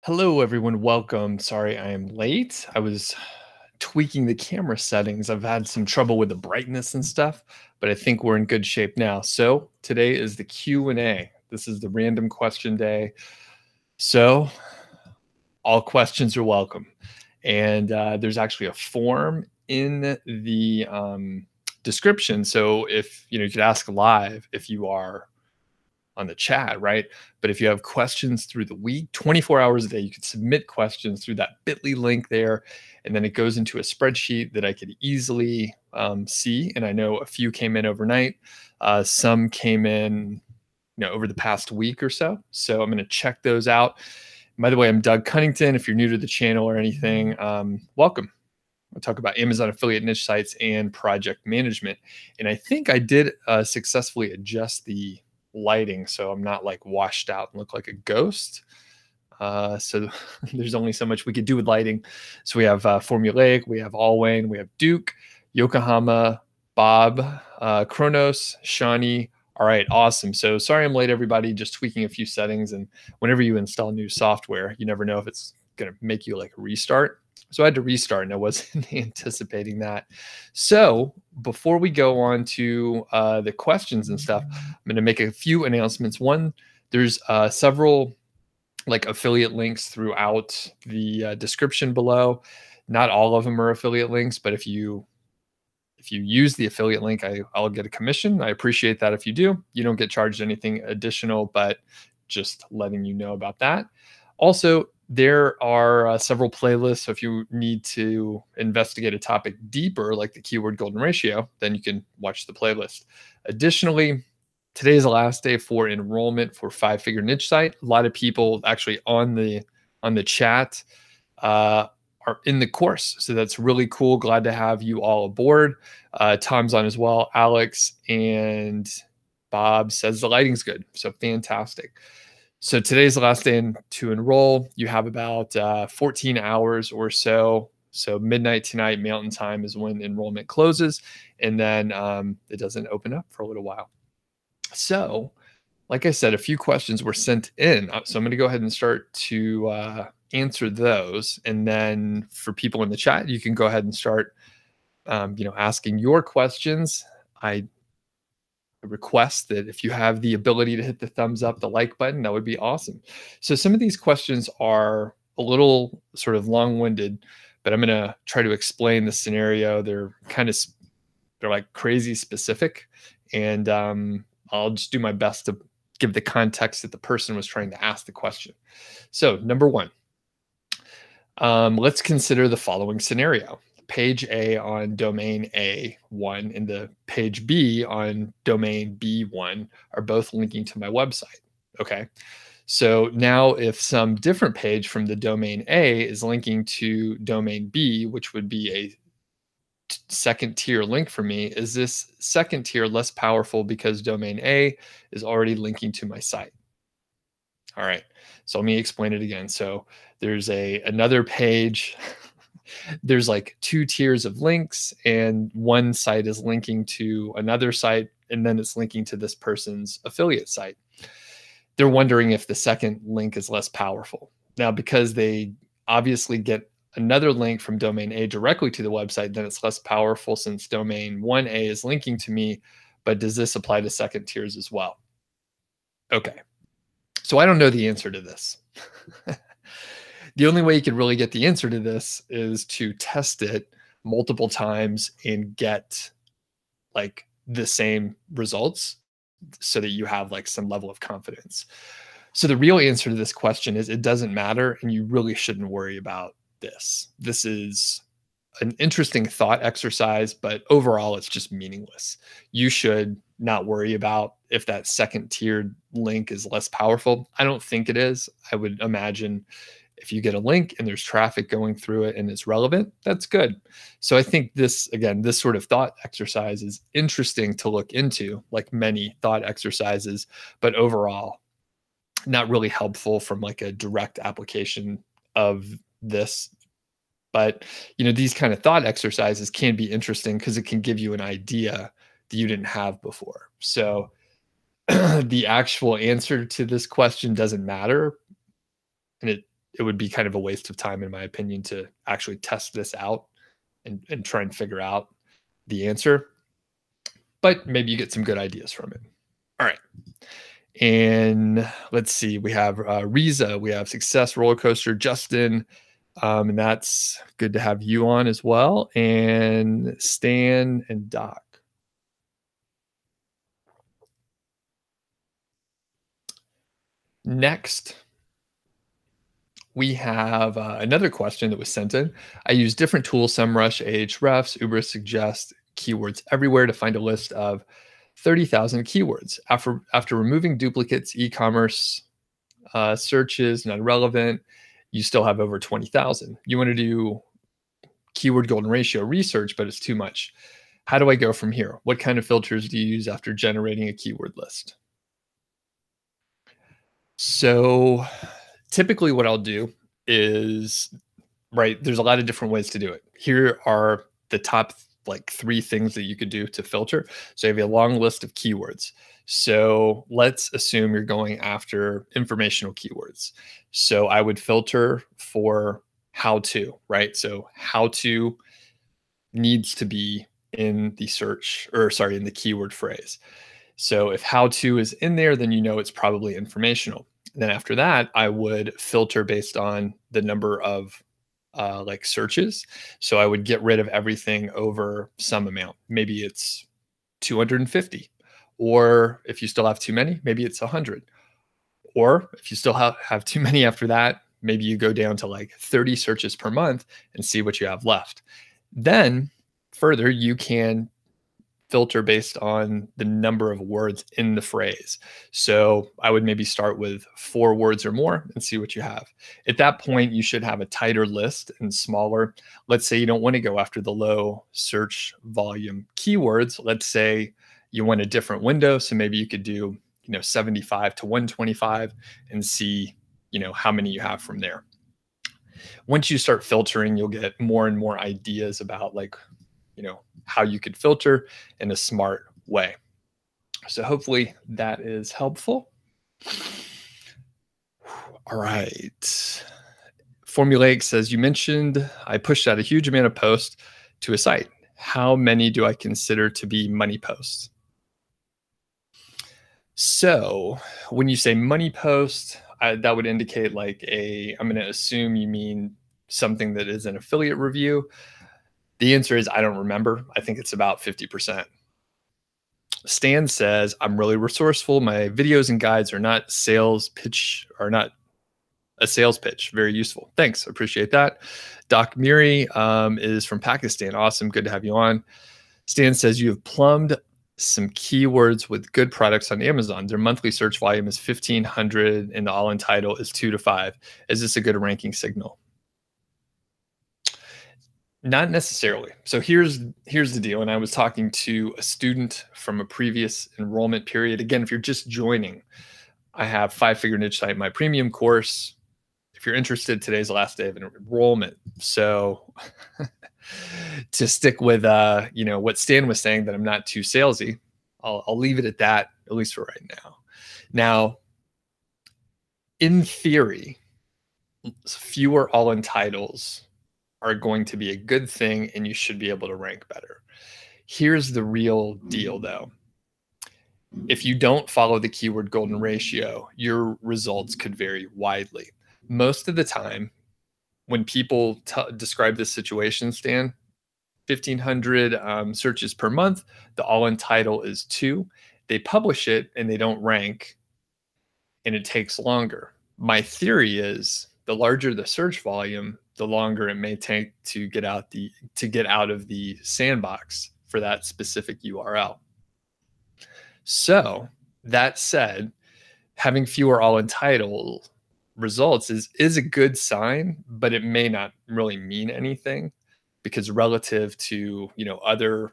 Hello, everyone. Welcome. Sorry I am late. I was tweaking the camera settings. I've had some trouble with the brightness and stuff, but I think we're in good shape now. So today is the Q&A. This is the random question day. So all questions are welcome. And there's actually a form in the description. So if you could ask live if you are on the chat, right? But if you have questions through the week, 24 hours a day, you could submit questions through that bit.ly link there. And then it goes into a spreadsheet that I could easily see. And I know a few came in overnight. Some came in over the past week or so. So I'm going to check those out. By the way, I'm Doug Cunnington. If you're new to the channel or anything, welcome. I'll talk about Amazon affiliate niche sites and project management. And I think I did successfully adjust the lighting so I'm not like washed out and look like a ghost. So there's only so much we could do with lighting. So we have Formulaic, we have Alwayne, we have Duke, Yokohama, Bob, Kronos, Shawnee. All right, awesome. So sorry I'm late, everybody. Just tweaking a few settings. And whenever you install new software, you never know if it's going to make you like a restart. So I had to restart and I wasn't anticipating that. So before we go on to the questions and stuff, I'm going to make a few announcements. One, there's several like affiliate links throughout the description below. Not all of them are affiliate links, but if you use the affiliate link, I'll get a commission. I appreciate that if you do. You don't get charged anything additional, but just letting you know about that. Also, there are several playlists. So if you need to investigate a topic deeper, like the keyword golden ratio, then you can watch the playlist. Additionally, today is the last day for enrollment for 5-figure niche site. A lot of people actually on the chat are in the course. So that's really cool. Glad to have you all aboard. Tom's on as well. Alex and Bob says the lighting's good. So fantastic. So today's the last day to enroll. You have about 14 hours or so. So midnight tonight, Mountain Time, is when enrollment closes. And then it doesn't open up for a little while. So like I said, a few questions were sent in. So I'm going to go ahead and start to answer those. And then for people in the chat, you can go ahead and start asking your questions. I request that if you have the ability to hit the thumbs up, the like button, that would be awesome. So some of these questions are a little sort of long-winded, but I'm going to try to explain the scenario. They're like crazy specific, and I'll just do my best to give the context that the person was trying to ask the question. So number one, let's consider the following scenario. Page A on domain A1 and the page B on domain B1 are both linking to my website. Okay. So now if some different page from the domain A is linking to domain B, which would be a second tier link for me, is this second tier less powerful because domain A is already linking to my site? All right. So let me explain it again. So there's another page. There's like 2 tiers of links, and one site is linking to another site, and then it's linking to this person's affiliate site. They're wondering if the second link is less powerful. Now, because they obviously get another link from domain A directly to the website, then it's less powerful since domain 1A is linking to me. But does this apply to second tiers as well? Okay. So I don't know the answer to this. The only way you can really get the answer to this is to test it multiple times and get like the same results so that you have like some level of confidence. So the real answer to this question is it doesn't matter, and you really shouldn't worry about this. This is an interesting thought exercise, but overall it's just meaningless. You should not worry about if that second tiered link is less powerful. I don't think it is. I would imagine if you get a link and there's traffic going through it and it's relevant, that's good. So I think this sort of thought exercise is interesting to look into, like many thought exercises, but overall not really helpful from like a direct application of this. But these kind of thought exercises can be interesting because it can give you an idea that you didn't have before. So the actual answer to this question doesn't matter, and it it would be kind of a waste of time, in my opinion, to actually test this out and try and figure out the answer. But maybe you get some good ideas from it. All right. And let's see, we have Riza, we have Success Roller Coaster, Justin, and that's good to have you on as well, and Stan and Doc. Next, we have another question that was sent in. I use different tools, SEMrush, ahrefs, ubersuggest, keywords everywhere to find a list of 30,000 keywords. After removing duplicates, e-commerce searches, not relevant, you still have over 20,000. You want to do keyword golden ratio research, but it's too much. How do I go from here? What kind of filters do you use after generating a keyword list? So typically what I'll do is, right, there's a lot of different ways to do it. Here are the top like 3 things that you could do to filter. So you have a long list of keywords. So let's assume you're going after informational keywords. So I would filter for how to, right? So how to needs to be in the search, or sorry, in the keyword phrase. So if how to is in there, then you know it's probably informational. Then after that, I would filter based on the number of like searches. So I would get rid of everything over some amount. Maybe it's 250. Or if you still have too many, maybe it's 100. Or if you still have too many after that, maybe you go down to like 30 searches per month and see what you have left. Then further, you can filter based on the number of words in the phrase. So I would maybe start with 4 words or more and see what you have. At that point, you should have a tighter list and smaller. Let's say you don't want to go after the low search volume keywords. Let's say you want a different window. So maybe you could do, 75 to 125 and see, how many you have from there. Once you start filtering, you'll get more and more ideas about like, how you could filter in a smart way. So hopefully that is helpful. All right. Formulaic says, you mentioned I pushed out a huge amount of posts to a site. How many do I consider to be money posts? So when you say money post, that would indicate like I'm going to assume you mean something that is an affiliate review. The answer is I don't remember. I think it's about 50%. Stan says, I'm really resourceful. My videos and guides are not not a sales pitch. Very useful. Thanks. Appreciate that. Doc Miri is from Pakistan. Awesome. Good to have you on. Stan says, you have plumbed some keywords with good products on Amazon. Their monthly search volume is 1,500 and the all-in title is 2 to 5. Is this a good ranking signal? Not necessarily. So here's the deal. And I was talking to a student from a previous enrollment period. Again, if you're just joining, I have 5-figure niche site, my premium course. If you're interested, today's the last day of enrollment. So to stick with what Stan was saying, that I'm not too salesy, I'll leave it at that, at least for right now. Now, in theory, fewer all-in titles are going to be a good thing and you should be able to rank better. Here's the real deal though. If you don't follow the keyword golden ratio, your results could vary widely. Most of the time, when people describe this situation, Stan, 1,500 searches per month, the all-in title is 2. They publish it and they don't rank, and it takes longer. My theory is the larger the search volume, the longer it may take to get out of the sandbox for that specific URL. So that said, having fewer all-in title results is a good sign, but it may not really mean anything, because relative to other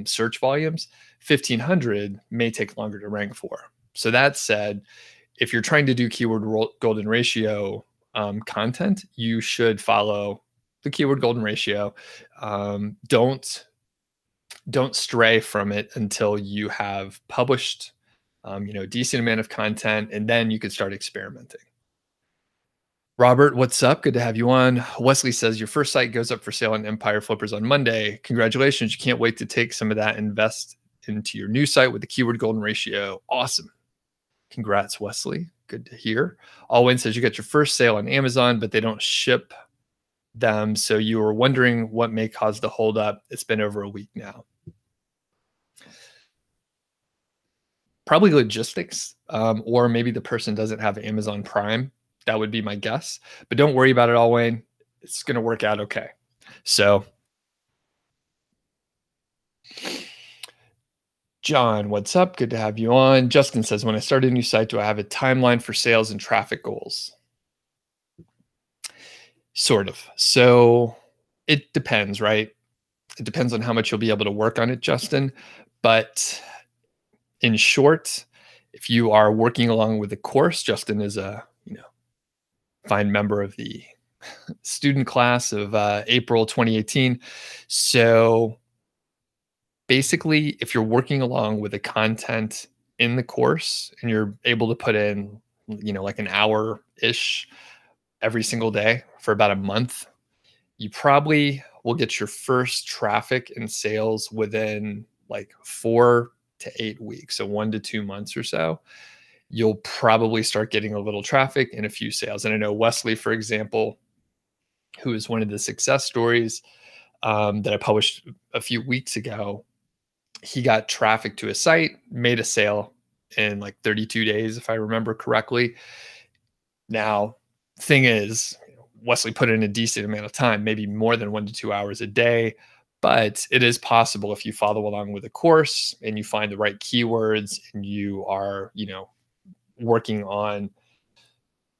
search volumes, 1,500 may take longer to rank for. So that said, if you're trying to do keyword golden ratio content, you should follow the keyword golden ratio. Don't stray from it until you have published a decent amount of content, and then you can start experimenting. Robert, what's up? Good to have you on. Wesley says your first site goes up for sale on Empire Flippers on Monday. Congratulations. You can't wait to take some of that and invest into your new site with the keyword golden ratio. Awesome. Congrats, Wesley. Good to hear. Alwyn says you got your first sale on Amazon, but they don't ship them. So you were wondering what may cause the holdup. It's been over a week now. Probably logistics, or maybe the person doesn't have Amazon Prime. That would be my guess. But don't worry about it, all Wayne. It's going to work out okay. So, John, what's up? Good to have you on. Justin says, when I start a new site, do I have a timeline for sales and traffic goals? Sort of. So it depends, right? It depends on how much you'll be able to work on it, Justin. But in short, if you are working along with the course, Justin is a fine member of the student class of April 2018. So basically, if you're working along with the content in the course and you're able to put in, like an hour ish every single day for about a month, you probably will get your first traffic and sales within like 4 to 8 weeks. So 1 to 2 months or so, you'll probably start getting a little traffic and a few sales. And I know Wesley, for example, who is one of the success stories that I published a few weeks ago, he got traffic to his site, made a sale in like 32 days, if I remember correctly. Now, thing is, Wesley put in a decent amount of time, maybe more than 1 to 2 hours a day, but it is possible if you follow along with a course and you find the right keywords and you are, working on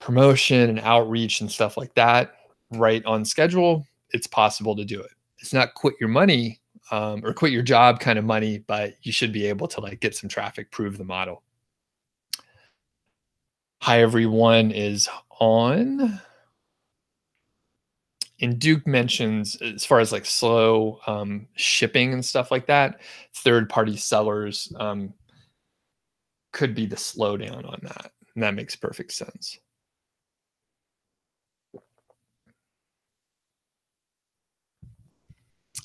promotion and outreach and stuff like that right on schedule, it's possible to do it. It's not quit your money or quit your job kind of money, but you should be able to like get some traffic, prove the model. Hi, everyone is on. And Duke mentions, as far as like slow shipping and stuff like that, third-party sellers could be the slowdown on that. And that makes perfect sense.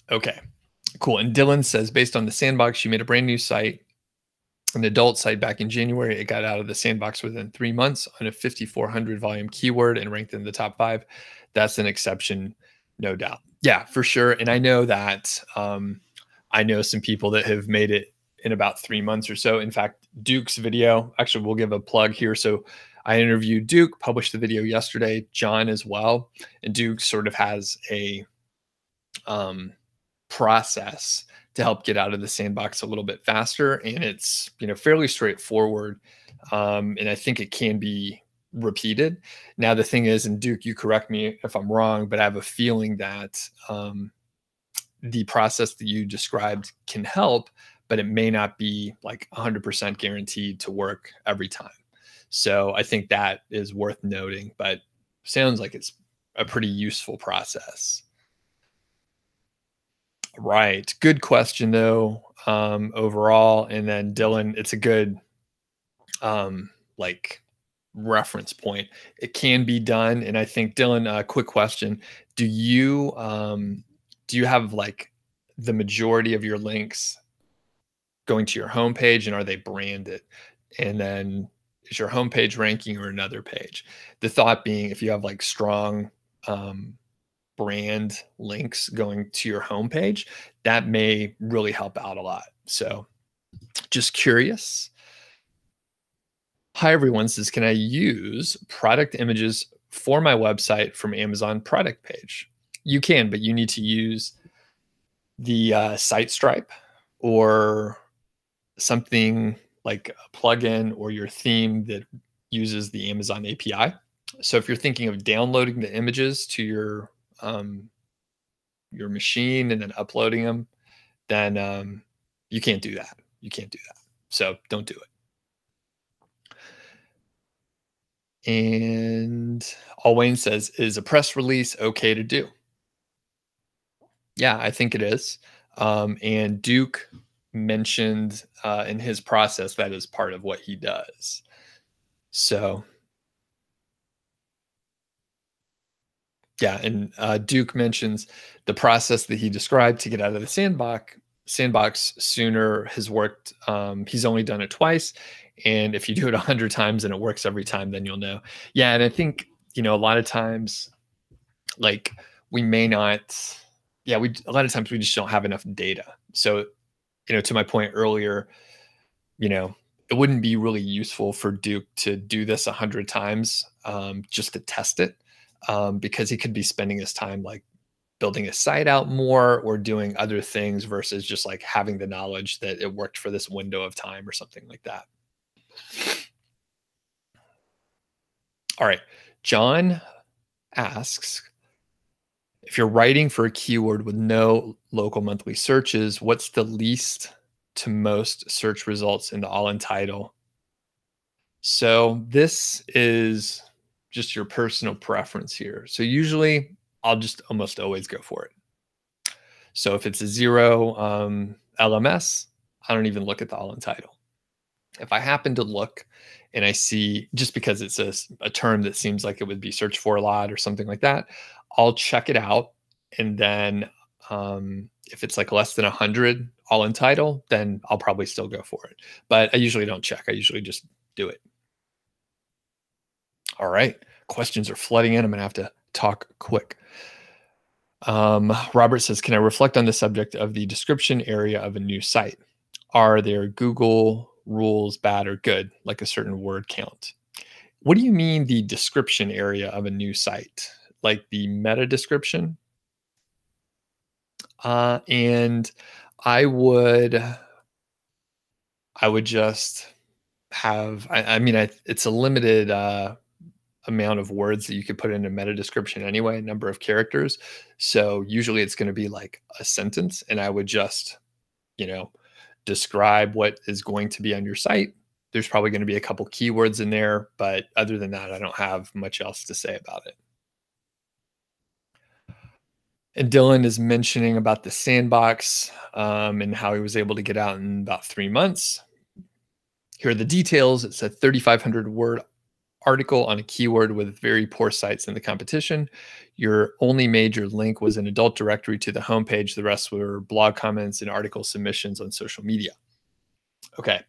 Okay, cool. And Dylan says, based on the Sandbox, you made a brand new site, an adult site back in January. It got out of the Sandbox within 3 months on a 5,400 volume keyword and ranked in the top 5. That's an exception, no doubt. Yeah, for sure. And I know that I know some people that have made it in about 3 months or so. In fact, Duke's video, actually, we'll give a plug here. So I interviewed Duke, published the video yesterday, John as well. And Duke sort of has a process to help get out of the Sandbox a little bit faster. And it's, fairly straightforward. And I think it can be repeated. Now, the thing is, and Duke, you correct me if I'm wrong, but I have a feeling that the process that you described can help, but it may not be like 100% guaranteed to work every time. So I think that is worth noting, but sounds like it's a pretty useful process. Right. Good question though, overall. And then Dylan, it's a good like reference point. It can be done. And I think Dylan, quick question. Do you have like the majority of your links going to your homepage and are they branded? And then is your homepage ranking or another page? The thought being if you have like strong brand links going to your homepage, that may really help out a lot. So just curious. Hi, everyone says, can I use product images for my website from Amazon product page? You can, but you need to use the site stripe or something like a plugin or your theme that uses the Amazon API. So if you're thinking of downloading the images to your machine and then uploading them, then you can't do that. You can't do that. So don't do it. And Alwayne says, is a press release okay to do? Yeah, I think it is. And Duke mentioned in his process that is part of what he does. So Yeah, and Duke mentions the process that he described to get out of the sandbox sooner has worked. He's only done it twice, and if you do it 100 times and it works every time, then you'll know. Yeah, and I think a lot of times, like we may not. Yeah, we a lot of times we just don't have enough data. So to my point earlier, you know, it wouldn't be really useful for Duke to do this 100 times just to test it, because he could be spending his time like building his site out more or doing other things versus just like having the knowledge that it worked for this window of time or something like that. All right. John asks, if you're writing for a keyword with no local monthly searches, what's the least to most search results in the all in title? So this is just your personal preference here. So usually I'll just almost always go for it. So if it's a zero LMS, I don't even look at the all in title. If I happen to look and I see, just because it's a term that seems like it would be searched for a lot or something like that, I'll check it out. And then if it's like less than 100 all in title, then I'll probably still go for it. But I usually don't check. I usually just do it. All right. Questions are flooding in. I'm going to have to talk quick. Robert says, can I reflect on the subject of the description area of a new site? Are there Google rules bad or good, like a certain word count? What do you mean the description area of a new site? Like the meta description? And I would just have, it's a limited amount of words that you could put in a meta description anyway, number of characters. So usually it's going to be like a sentence, and I would just, describe what is going to be on your site. There's probably going to be a couple keywords in there, but other than that, I don't have much else to say about it. And Dylan is mentioning about the Sandbox and how he was able to get out in about 3 months. Here are the details. It's a 3,500 word article on a keyword with very poor sites in the competition. Your only major link was an adult directory to the homepage. The rest were blog comments and article submissions on social media. Okay,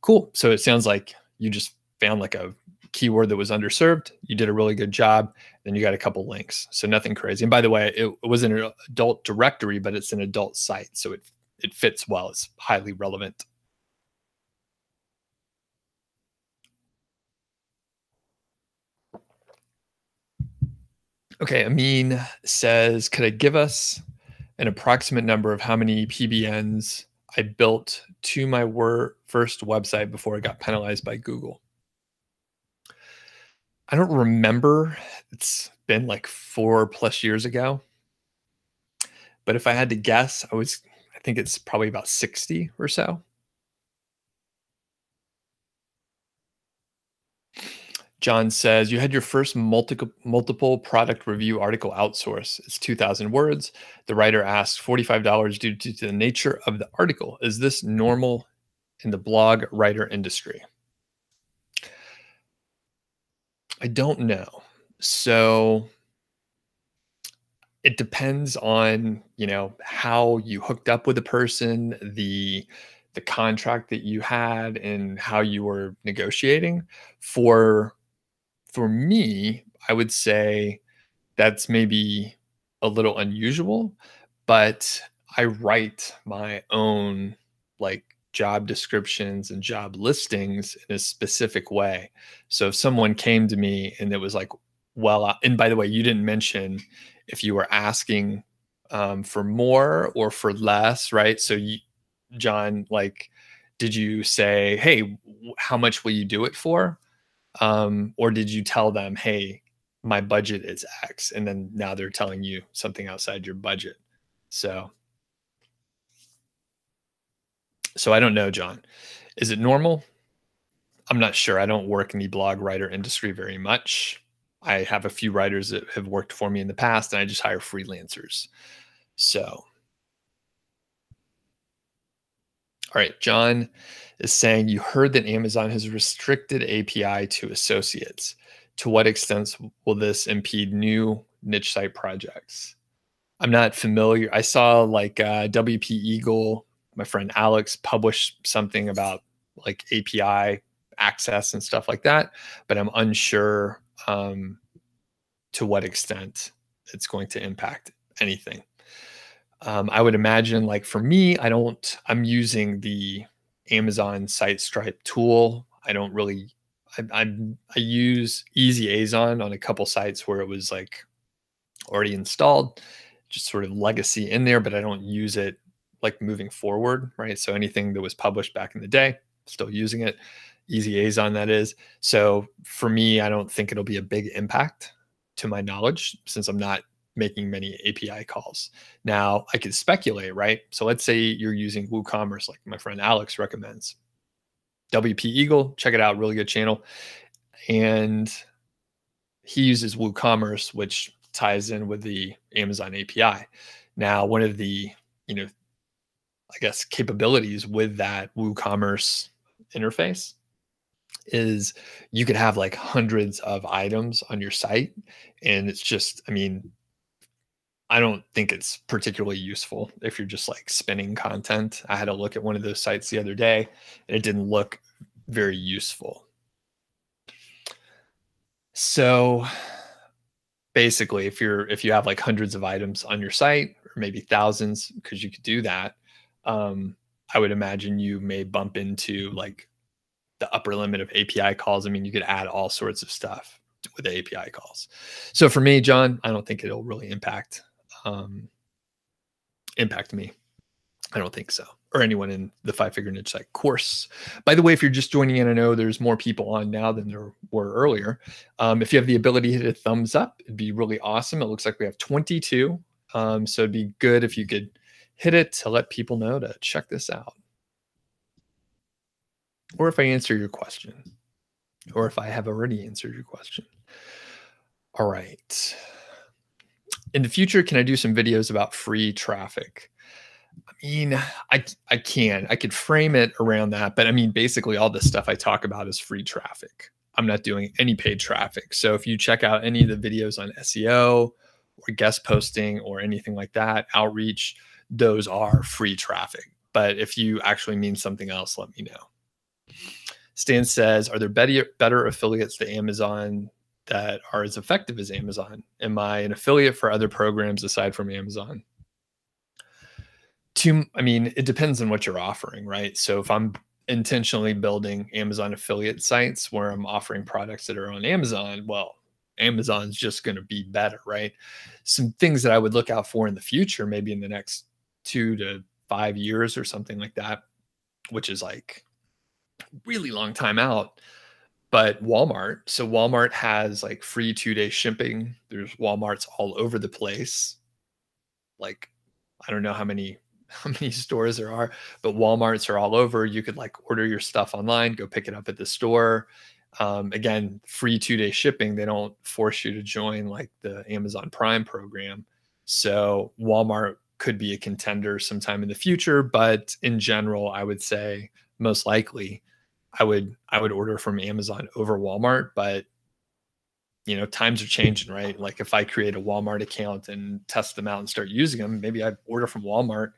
cool. So it sounds like you just found like a keyword that was underserved. You did a really good job. Then you got a couple links. So nothing crazy. And by the way, it wasn't an adult directory, but it's an adult site. So it fits well. It's highly relevant. Okay, Amin says, could I give us an approximate number of how many PBNs I built to my first website before I got penalized by Google? I don't remember. It's been like 4+ years ago. But if I had to guess, I think it's probably about 60 or so. John says, you had your first multiple product review article outsource. It's 2,000 words. The writer asks $45 due to the nature of the article. Is this normal in the blog writer industry? I don't know. So it depends on, how you hooked up with the person, the contract that you had, and how you were negotiating. For me, I would say that's maybe a little unusual, but I write my own like job descriptions and job listings in a specific way. So if someone came to me and it was like, well, and by the way, you didn't mention if you were asking for more or for less, right? So John, like, did you say, hey, how much will you do it for? Or did you tell them, hey, my budget is X, and then now they're telling you something outside your budget? So I don't know, John. Is it normal? I'm not sure. I don't work in the blog writer industry very much. I have a few writers that have worked for me in the past, and I just hire freelancers. So, all right, John is saying you heard that Amazon has restricted API to associates. To what extent will this impede new niche site projects. I'm not familiar. I saw like WP Eagle, my friend Alex published something about like API access and stuff like that, but I'm unsure to what extent it's going to impact anything. I would imagine, like for me, I'm using the Amazon Site Stripe tool. I don't really, I use Easy Azon on a couple sites where it was like already installed, just sort of legacy in there, but I don't use it like moving forward, right? So anything that was published back in the day, still using it. Easy Azon, that is. So for me, I don't think it'll be a big impact to my knowledge since I'm not making many API calls. Now I could speculate, right? So let's say you're using WooCommerce, like my friend Alex recommends. WP Eagle, check it out, really good channel. And he uses WooCommerce, which ties in with the Amazon API. Now, one of the, you know, I guess capabilities with that WooCommerce interface is you could have like hundreds of items on your site. And it's just, I mean, I don't think it's particularly useful if you're just like spinning content. I had a look at one of those sites the other day and it didn't look very useful. So basically, if you have like hundreds of items on your site or maybe thousands, because you could do that, I would imagine you may bump into like the upper limit of API calls. I mean, you could add all sorts of stuff with API calls. So for me, John, I don't think it'll really impact me. I don't think so, or anyone in the five-figure niche site course. By the way, if you're just joining in, I know there's more people on now than there were earlier. If you have the ability to hit a thumbs up, it'd be really awesome. It looks like we have 22. So it'd be good if you could hit it to let people know to check this out. Or if I answer your question, or if I have already answered your question. All right. In the future, can I do some videos about free traffic? I mean, I could frame it around that, but I mean, basically all the stuff I talk about is free traffic. I'm not doing any paid traffic. So if you check out any of the videos on SEO or guest posting or anything like that, outreach, those are free traffic. But if you actually mean something else, let me know. Stan says, are there better affiliates to Amazon that are as effective as Amazon? Am I an affiliate for other programs aside from Amazon? I mean, it depends on what you're offering, right? So if I'm intentionally building Amazon affiliate sites where I'm offering products that are on Amazon, well, Amazon's just going to be better, right? Some things that I would look out for in the future, maybe in the next 2 to 5 years or something like that, which is like really long time out. But Walmart, so Walmart has like free 2-day shipping. There's Walmarts all over the place. Like, I don't know how many stores there are, but Walmarts are all over. You could like order your stuff online, go pick it up at the store. Again, free 2-day shipping. They don't force you to join like the Amazon Prime program. So Walmart could be a contender sometime in the future, but in general, I would say most likely I would order from Amazon over Walmart, but you know, times are changing, right? Like if I create a Walmart account and test them out and start using them, maybe I order from Walmart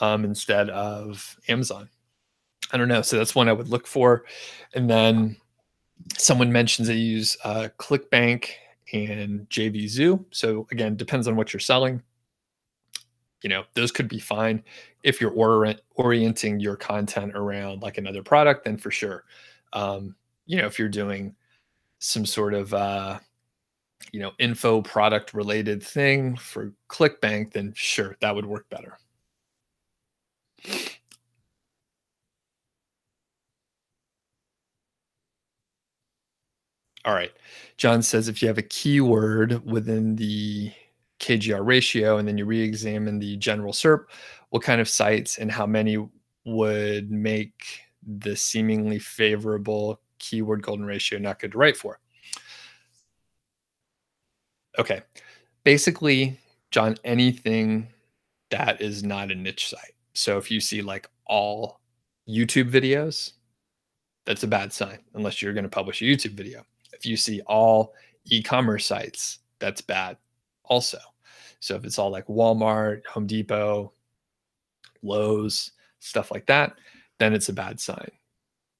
instead of Amazon. I don't know. So that's one I would look for. And then someone mentions they use ClickBank and JVZoo. So again, depends on what you're selling. You know, those could be fine. If you're orienting your content around like another product, then for sure. You know, if you're doing some sort of you know, info product related thing for ClickBank, then sure, that would work better. All right. John says if you have a keyword within the KGR ratio and then you re-examine the general SERP, what kind of sites and how many would make the seemingly favorable keyword golden ratio not good to write for? Okay. Basically, John, anything that is not a niche site. So if you see like all YouTube videos, that's a bad sign unless you're going to publish a YouTube video. If you see all e-commerce sites, that's bad. also. So if it's all like Walmart, Home Depot, Lowe's, stuff like that, then it's a bad sign.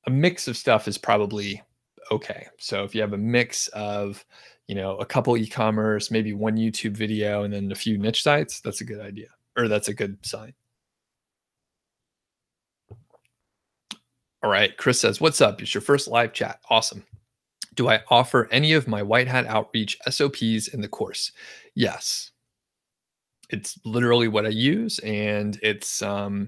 A mix of stuff is probably okay. So if you have a mix of, a couple e-commerce, maybe one YouTube video, and then a few niche sites, that's a good idea, or that's a good sign. All right. Chris says, "What's up? It's your first live chat. Awesome. Do I offer any of my white hat outreach SOPs in the course?" Yes. It's literally what I use, and it's a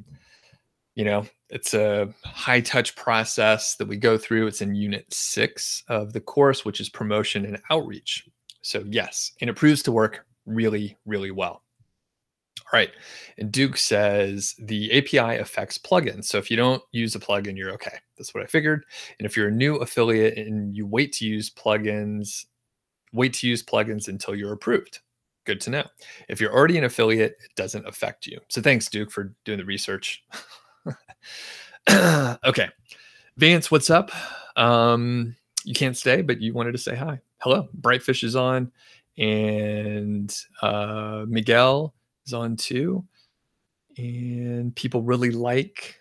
high touch process that we go through. It's in unit 6 of the course, which is promotion and outreach. So yes, and it proves to work really, really well. All right. And Duke says the API affects plugins. So if you don't use a plugin, you're okay. That's what I figured. And if you're a new affiliate and you wait to use plugins until you're approved. Good to know. If you're already an affiliate, it doesn't affect you. So thanks, Duke, for doing the research. Okay. Vance, what's up? You can't stay, but you wanted to say hi. Hello. Brightfish is on, and Miguel is on too. And people really like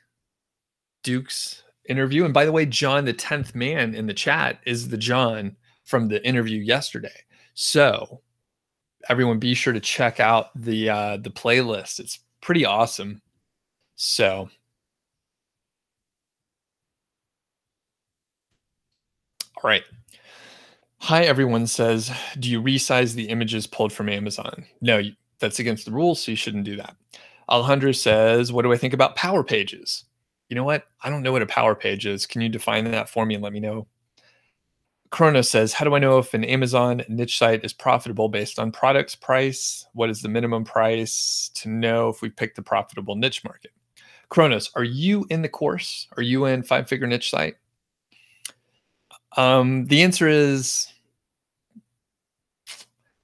Duke's interview. And by the way, John, the 10th man in the chat, is the John from the interview yesterday. So everyone, be sure to check out the playlist. It's pretty awesome. So, all right. Hi, everyone says, "Do you resize the images pulled from Amazon?" No, that's against the rules, so you shouldn't do that. Alejandro says, "What do I think about power pages?" You know what? I don't know what a power page is. Can you define that for me and let me know? Chrono says, "How do I know if an Amazon niche site is profitable based on product's price? What is the minimum price to know if we picked the profitable niche market?" Kronos, are you in the course? Are you in 5-figure niche site? The answer is,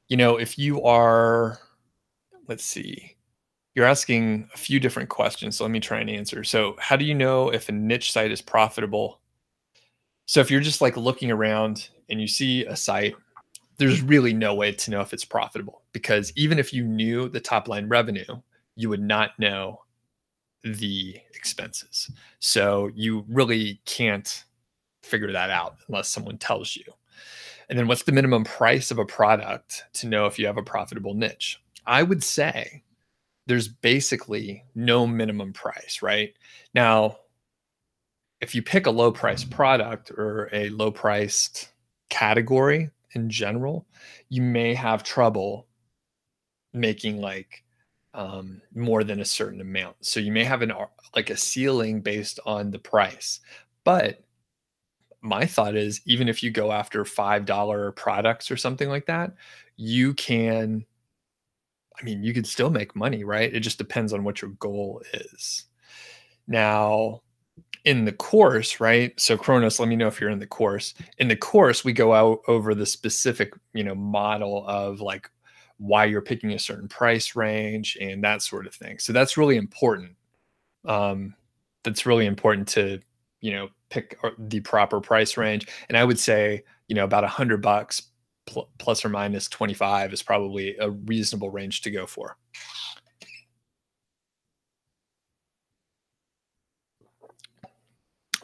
if you are, let's see, you're asking a few different questions. So let me try and answer. So how do you know if a niche site is profitable? So if you're just like looking around and you see a site, there's really no way to know if it's profitable, because even if you knew the top line revenue, you would not know the expenses. So you really can't figure that out unless someone tells you. And then what's the minimum price of a product to know if you have a profitable niche? I would say there's basically no minimum price, right? Now, if you pick a low price product or a low priced category in general, you may have trouble making more than a certain amount. So you may have a ceiling based on the price. But my thought is, even if you go after $5 products or something like that, you can, you could still make money, right? It just depends on what your goal is. Now, in the course, right? So Kronos, let me know if you're in the course. In the course, we go out over the specific, model of like why you're picking a certain price range and that sort of thing. So that's really important. That's really important to, pick the proper price range. And I would say, about $100 plus or minus 25 is probably a reasonable range to go for.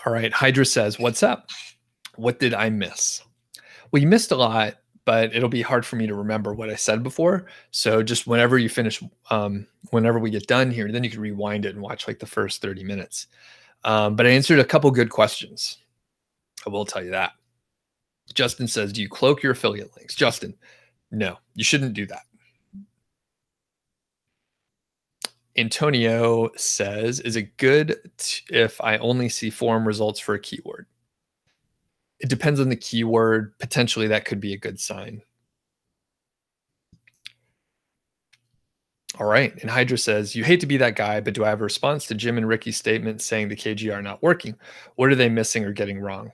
All right. Hydra says, "What's up? What did I miss?" Well, you missed a lot, but it'll be hard for me to remember what I said before. So just whenever you finish, whenever we get done here, then you can rewind it and watch like the first 30 minutes. But I answered a couple good questions. I will tell you that. Justin says, "Do you cloak your affiliate links?" Justin, no, you shouldn't do that. Antonio says, "Is it good if I only see forum results for a keyword?" It depends on the keyword. Potentially that could be a good sign. All right. And Hydra says, "You hate to be that guy, but do I have a response to Jim and Ricky's statement saying the KG are not working? What are they missing or getting wrong?"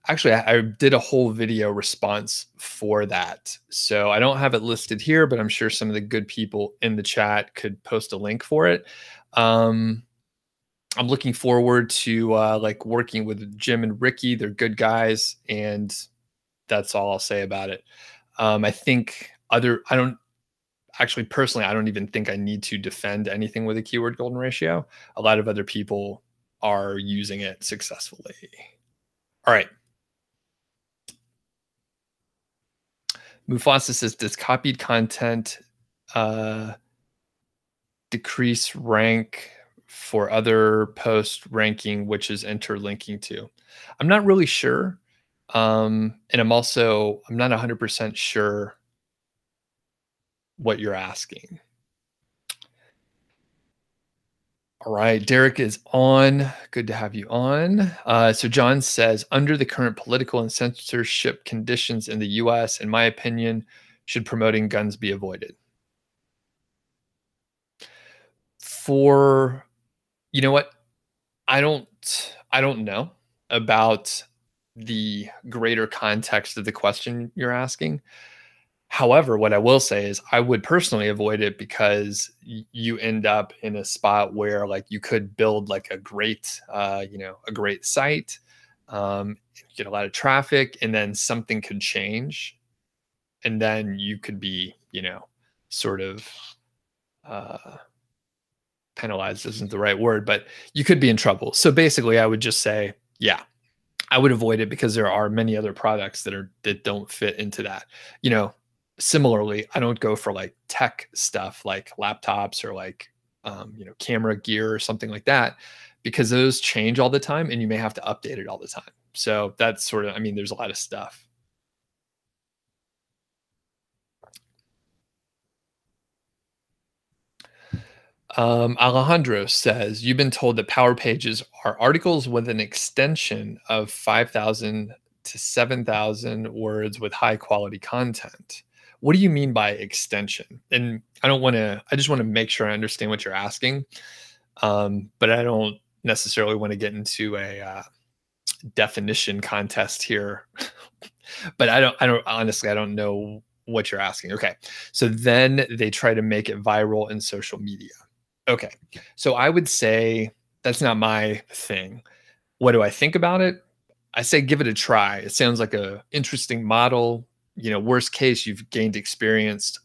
Actually, I did a whole video response for that. So I don't have it listed here, but I'm sure some of the good people in the chat could post a link for it. I'm looking forward to working with Jim and Ricky. They're good guys, and that's all I'll say about it. I think actually, personally, I don't even think I need to defend anything with a keyword golden ratio. A lot of other people are using it successfully. All right. Mufasa says, does copied content uh, decrease rank for other post ranking, which is interlinking to? I'm not really sure. And I'm not 100% sure what you're asking. All right, Derek is on. Good to have you on. So John says, under the current political and censorship conditions in the U.S., in my opinion, should promoting guns be avoided? For you know what, I don't know about the greater context of the question you're asking. However, what I will say is I would personally avoid it because you end up in a spot where like you could build like a great, a great site, get a lot of traffic, and then something could change, and then you could be, sort of uh, penalized isn't the right word, but you could be in trouble. So basically, I would just say, yeah, I would avoid it because there are many other products that don't fit into that. You know, Similarly, I don't go for like tech stuff like laptops or like camera gear or something like that because those change all the time and you may have to update it all the time. So that's sort of, I mean, there's a lot of stuff. Alejandro says, you've been told that Power Pages are articles with an extension of 5,000 to 7,000 words with high quality content. What do you mean by extension? And I just want to make sure I understand what you're asking. But I don't necessarily want to get into a definition contest here. But honestly, I don't know what you're asking. Okay. So then they try to make it viral in social media. Okay. So I would say that's not my thing. What do I think about it? I say give it a try. It sounds like a interesting model. Worst case, you've gained experience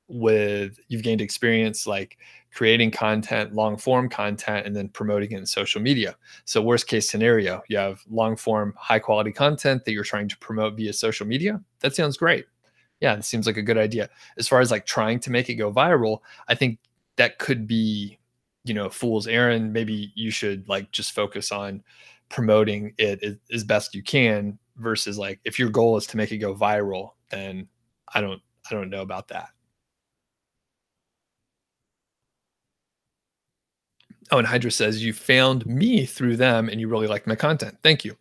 like creating content, long form content, and then promoting it in social media. So worst case scenario, you have long form, high quality content that you're trying to promote via social media. That sounds great. Yeah, it seems like a good idea. As far as like trying to make it go viral, I think that could be, fool's errand. Maybe you should like just focus on promoting it as best you can versus like if your goal is to make it go viral, then I don't I don't know about that. Oh, and Hydra says you found me through them and you really liked my content. Thank you.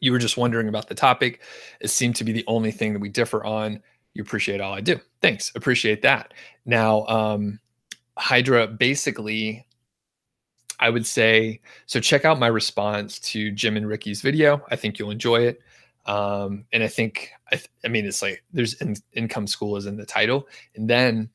You were just wondering about the topic. It seemed to be the only thing that we differ on. You appreciate all I do. Thanks. Appreciate that. Now, Hydra, basically, I would say so. Check out my response to Jim and Ricky's video. I think you'll enjoy it. And I think, I mean, it's like there's income school is in the title. And then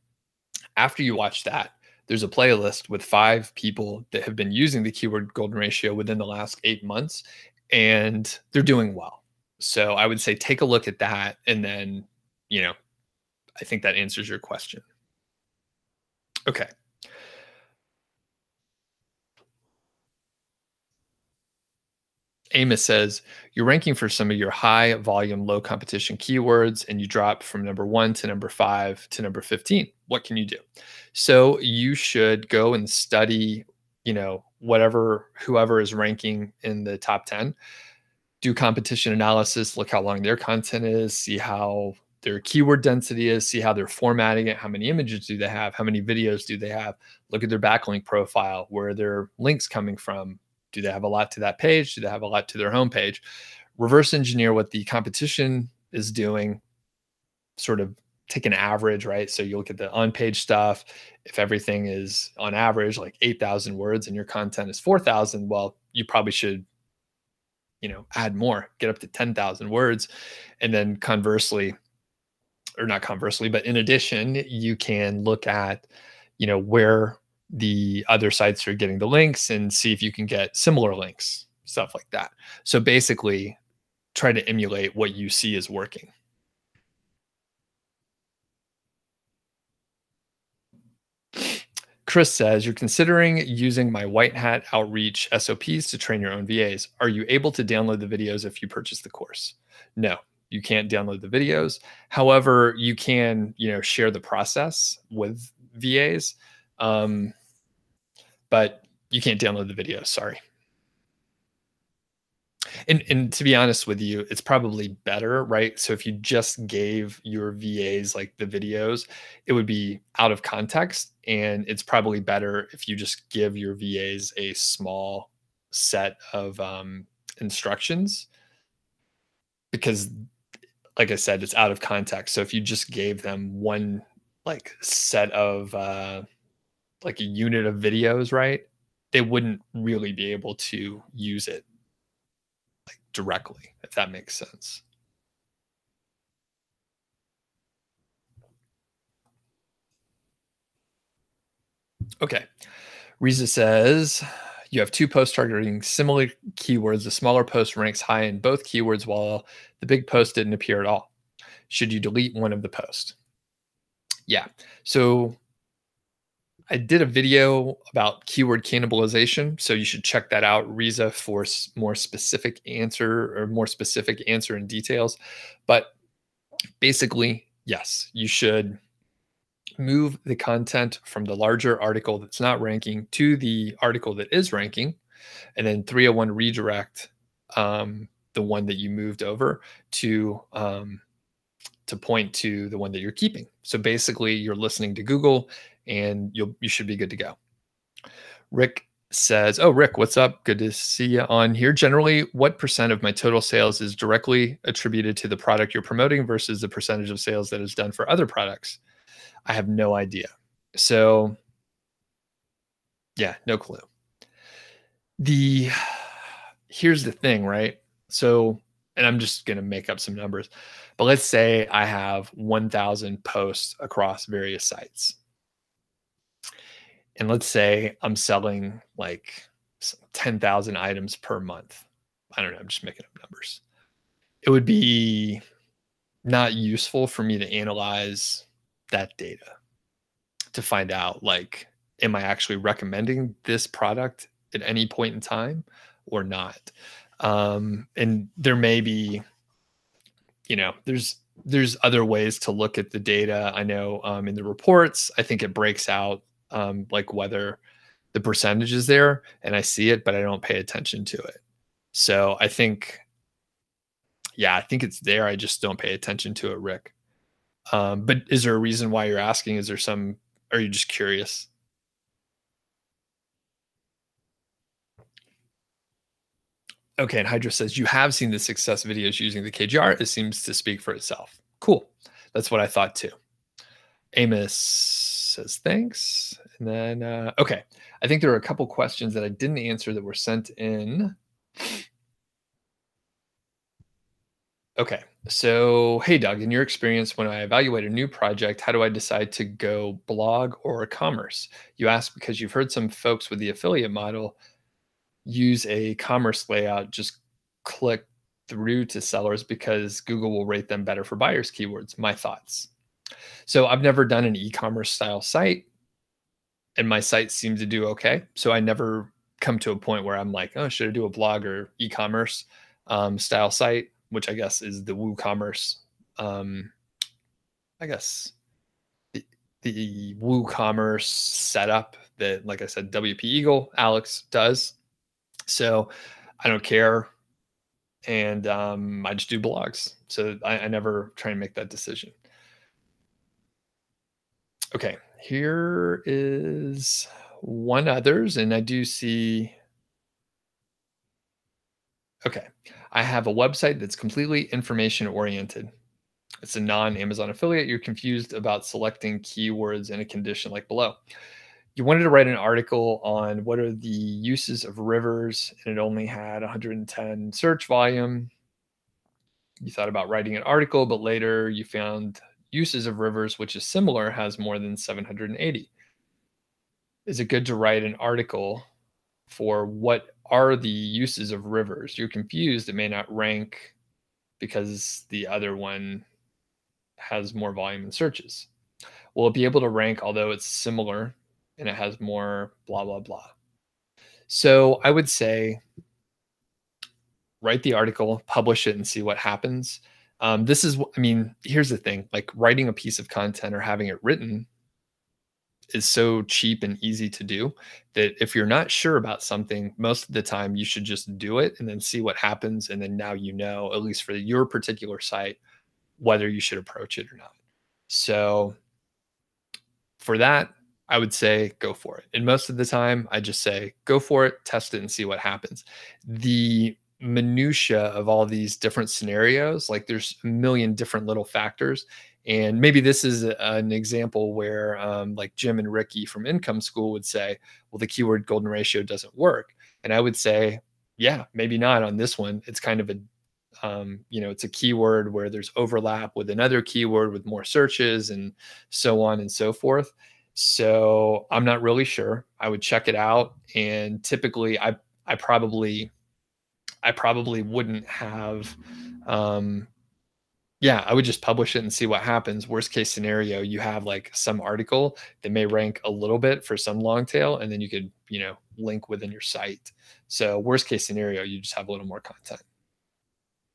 after you watch that, there's a playlist with 5 people that have been using the keyword golden ratio within the last 8 months, and they're doing well. So I would say take a look at that, and then, you know, I think that answers your question. Okay. Amos says, you're ranking for some of your high volume, low competition keywords, and you drop from number 1 to number 5 to number 15. What can you do? So you should go and study, whoever is ranking in the top 10, do competition analysis, look how long their content is, see how their keyword density is, see how they're formatting it, how many images do they have, how many videos do they have, look at their backlink profile, where are their links coming from, do they have a lot to that page, do they have a lot to their homepage, reverse engineer what the competition is doing, sort of take an average, right? So you look at the on-page stuff. If everything is on average like 8,000 words and your content is 4,000, well, you probably should add more, get up to 10,000 words. And then conversely, or not conversely, but in addition, you can look at, where the other sites are getting the links and see if you can get similar links, stuff like that. So basically, try to emulate what you see is working. Chris says, you're considering using my white hat outreach SOPs to train your own VAs. Are you able to download the videos if you purchase the course? No, you can't download the videos. However, you can, share the process with VAs, um, but you can't download the videos. Sorry. And to be honest with you, it's probably better, right? So if you just gave your VAs like the videos, it would be out of context. And it's probably better if you just give your VAs a small set of instructions because, like I said, it's out of context. So if you just gave them one like set of like a unit of videos, right? They wouldn't really be able to use it directly, if that makes sense. Okay. Riza says you have two posts targeting similar keywords. The smaller post ranks high in both keywords while the big post didn't appear at all. Should you delete one of the posts? Yeah. So I did a video about keyword cannibalization. So you should check that out, Riza, for more specific answer and details. But basically, yes, you should move the content from the larger article that's not ranking to the article that is ranking, and then 301 redirect the one that you moved over to point to the one that you're keeping. So basically, you're listening to Google, and you should be good to go. Rick says, "Oh, Rick, what's up? Good to see you on here. Generally, what percent of my total sales is directly attributed to the product you're promoting versus the percentage of sales that is done for other products?" I have no idea. So, yeah, no clue. The Here's the thing, right? So, and I'm just going to make up some numbers, but let's say I have 1,000 posts across various sites. And let's say I'm selling like 10,000 items per month. I don't know, I'm just making up numbers. It would be not useful for me to analyze that data to find out, like, am I actually recommending this product at any point in time or not? And there may be, there's other ways to look at the data. I know in the reports, I think it breaks out like whether the percentage is there, and I see it, but I don't pay attention to it. So I think, yeah, I think it's there. I just don't pay attention to it, Rick. But is there a reason why you're asking? Are you just curious? Okay, and Hydra says, you have seen the success videos using the KGR. It seems to speak for itself. Cool. That's what I thought too. Amos says, thanks. And then, okay, I think there are a couple questions that I didn't answer that were sent in. Okay, so hey, Doug, in your experience, when I evaluate a new project, how do I decide to go blog or commerce? You ask because you've heard some folks with the affiliate model use a commerce layout, just click through to sellers because Google will rate them better for buyers keywords. My thoughts. So I've never done an e-commerce style site, and my site seems to do okay. So I never come to a point where I'm like, oh, should I do a blog or e-commerce style site, which I guess is the WooCommerce. I guess the WooCommerce setup that, like I said, WP Eagle Alex does. So I don't care, and I just do blogs. So I never try and make that decision. Okay, here is one others, and I do see. Okay, I have a website that's completely information oriented. It's a non-Amazon affiliate. You're confused about selecting keywords in a condition like below. You wanted to write an article on what are the uses of rivers, and it only had 110 search volume. You thought about writing an article, but later you found uses of rivers, which is similar, has more than 780. Is it good to write an article for what are the uses of rivers? You're confused. It may not rank because the other one has more volume in searches. Will it be able to rank, although it's similar and it has more blah, blah, blah. So I would say write the article, publish it, and see what happens. This is, I mean, here's the thing, like writing a piece of content or having it written is so cheap and easy to do that if you're not sure about something, most of the time you should just do it and then see what happens. And then now you know, at least for your particular site, whether you should approach it or not. So for that, I would say go for it. And most of the time, I just say go for it, test it, and see what happens. The minutia of all these different scenarios, like there's a million different little factors. And maybe this is an example where, like Jim and Ricky from Income School would say, well, the keyword golden ratio doesn't work. And I would say, yeah, maybe not on this one. It's kind of a it's a keyword where there's overlap with another keyword with more searches and so on and so forth. So I'm not really sure. I would check it out, and typically I probably wouldn't have. Yeah, I would just publish it and see what happens. Worst case scenario, you have like some article that may rank a little bit for some long tail, and then you could link within your site. So worst case scenario, you just have a little more content.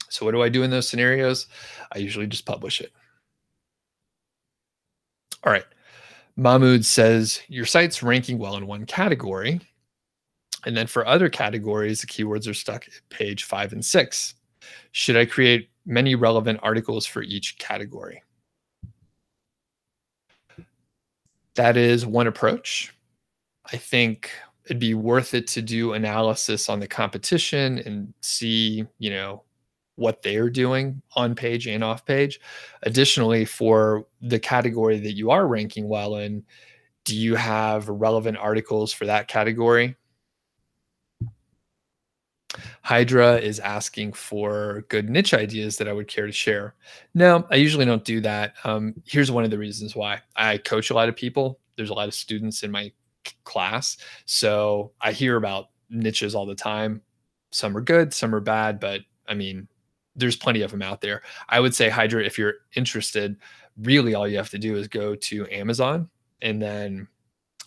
So what do I do in those scenarios? I usually just publish it. All right. Mahmoud says, your site's ranking well in one category. And then for other categories, the keywords are stuck at page 5 and 6. Should I create many relevant articles for each category? That is one approach. I think it'd be worth it to do analysis on the competition and see, what they're doing on page and off page. Additionally, for the category that you are ranking well in, do you have relevant articles for that category? Hydra is asking for good niche ideas that I would care to share. No, I usually don't do that. Here's one of the reasons why. I coach a lot of people. There's a lot of students in my class. So I hear about niches all the time. Some are good, some are bad, but I mean, there's plenty of them out there. I would say, Hydra, if you're interested, really all you have to do is go to Amazon and then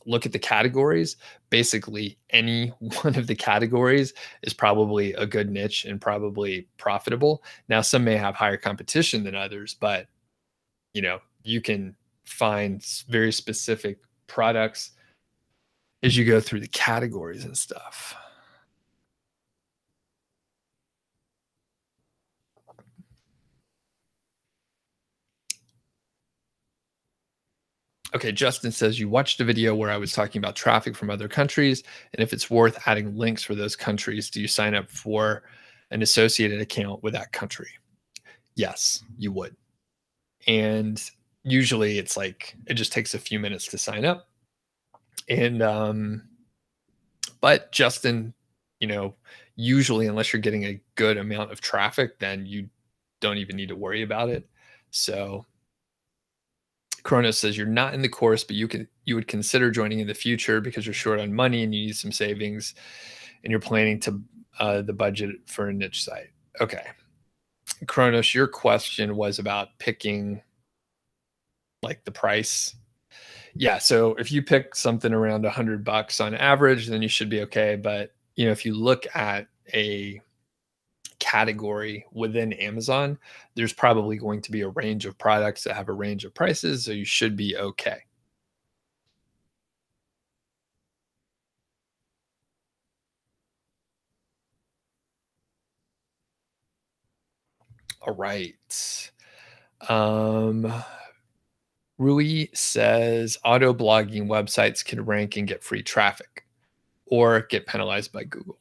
look at the categories. Basically, any one of the categories is probably a good niche and probably profitable. Now, some may have higher competition than others, but you can find very specific products as you go through the categories and stuff. Okay, Justin says, you watched a video where I was talking about traffic from other countries, and if it's worth adding links for those countries, do you sign up for an associated account with that country? Yes, you would. And usually it's like, it just takes a few minutes to sign up. And, but Justin, usually unless you're getting a good amount of traffic, then you don't even need to worry about it. So Kronos says, you're not in the course, but you would consider joining in the future because you're short on money and you need some savings, and you're planning to the budget for a niche site. Okay, Kronos, your question was about picking like the price. Yeah, so if you pick something around $100 on average, then you should be okay. But if you look at a category within Amazon, there's probably going to be a range of products that have a range of prices, so you should be okay. All right. Rui says auto blogging websites can rank and get free traffic or get penalized by Google.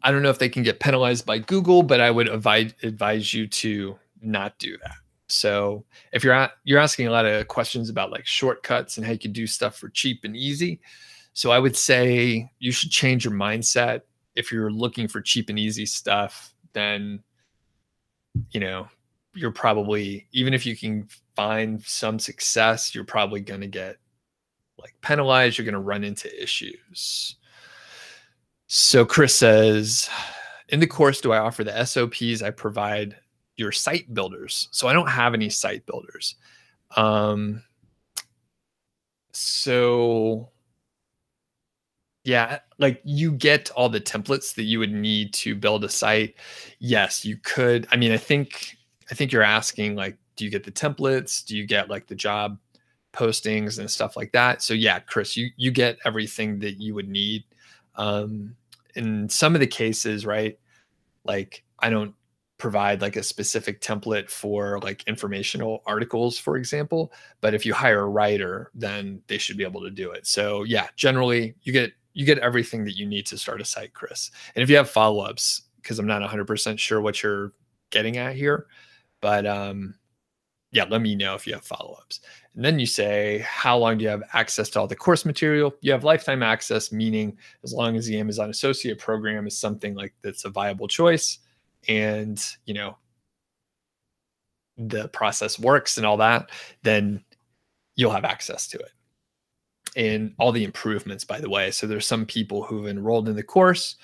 I don't know if they can get penalized by Google, but I would advise you to not do that. So if you're asking a lot of questions about like shortcuts and how you can do stuff for cheap and easy. So I would say you should change your mindset. If you're looking for cheap and easy stuff, then, you're probably, even if you can find some success, you're probably going to get like penalized. You're going to run into issues. So Chris says, in the course, do I offer the SOPs I provide your site builders? So I don't have any site builders, Um, so yeah, like you get all the templates that you would need to build a site. Yes, you could. I mean, I think you're asking like, do you get the templates? Do you get like the job postings and stuff like that? So yeah, Chris, you get everything that you would need. Um, in some of the cases, right? Like I don't provide like a specific template for like informational articles, for example, but if you hire a writer, then they should be able to do it. So yeah, generally you get everything that you need to start a site, Chris. And if you have follow-ups, because I'm not 100% sure what you're getting at here, but yeah, let me know if you have follow-ups. And then you say, how long do you have access to all the course material? You have lifetime access, meaning as long as the Amazon Associate program is something like that's a viable choice and, the process works and all that, then you'll have access to it. And all the improvements, by the way. So there's some people who've enrolled in the course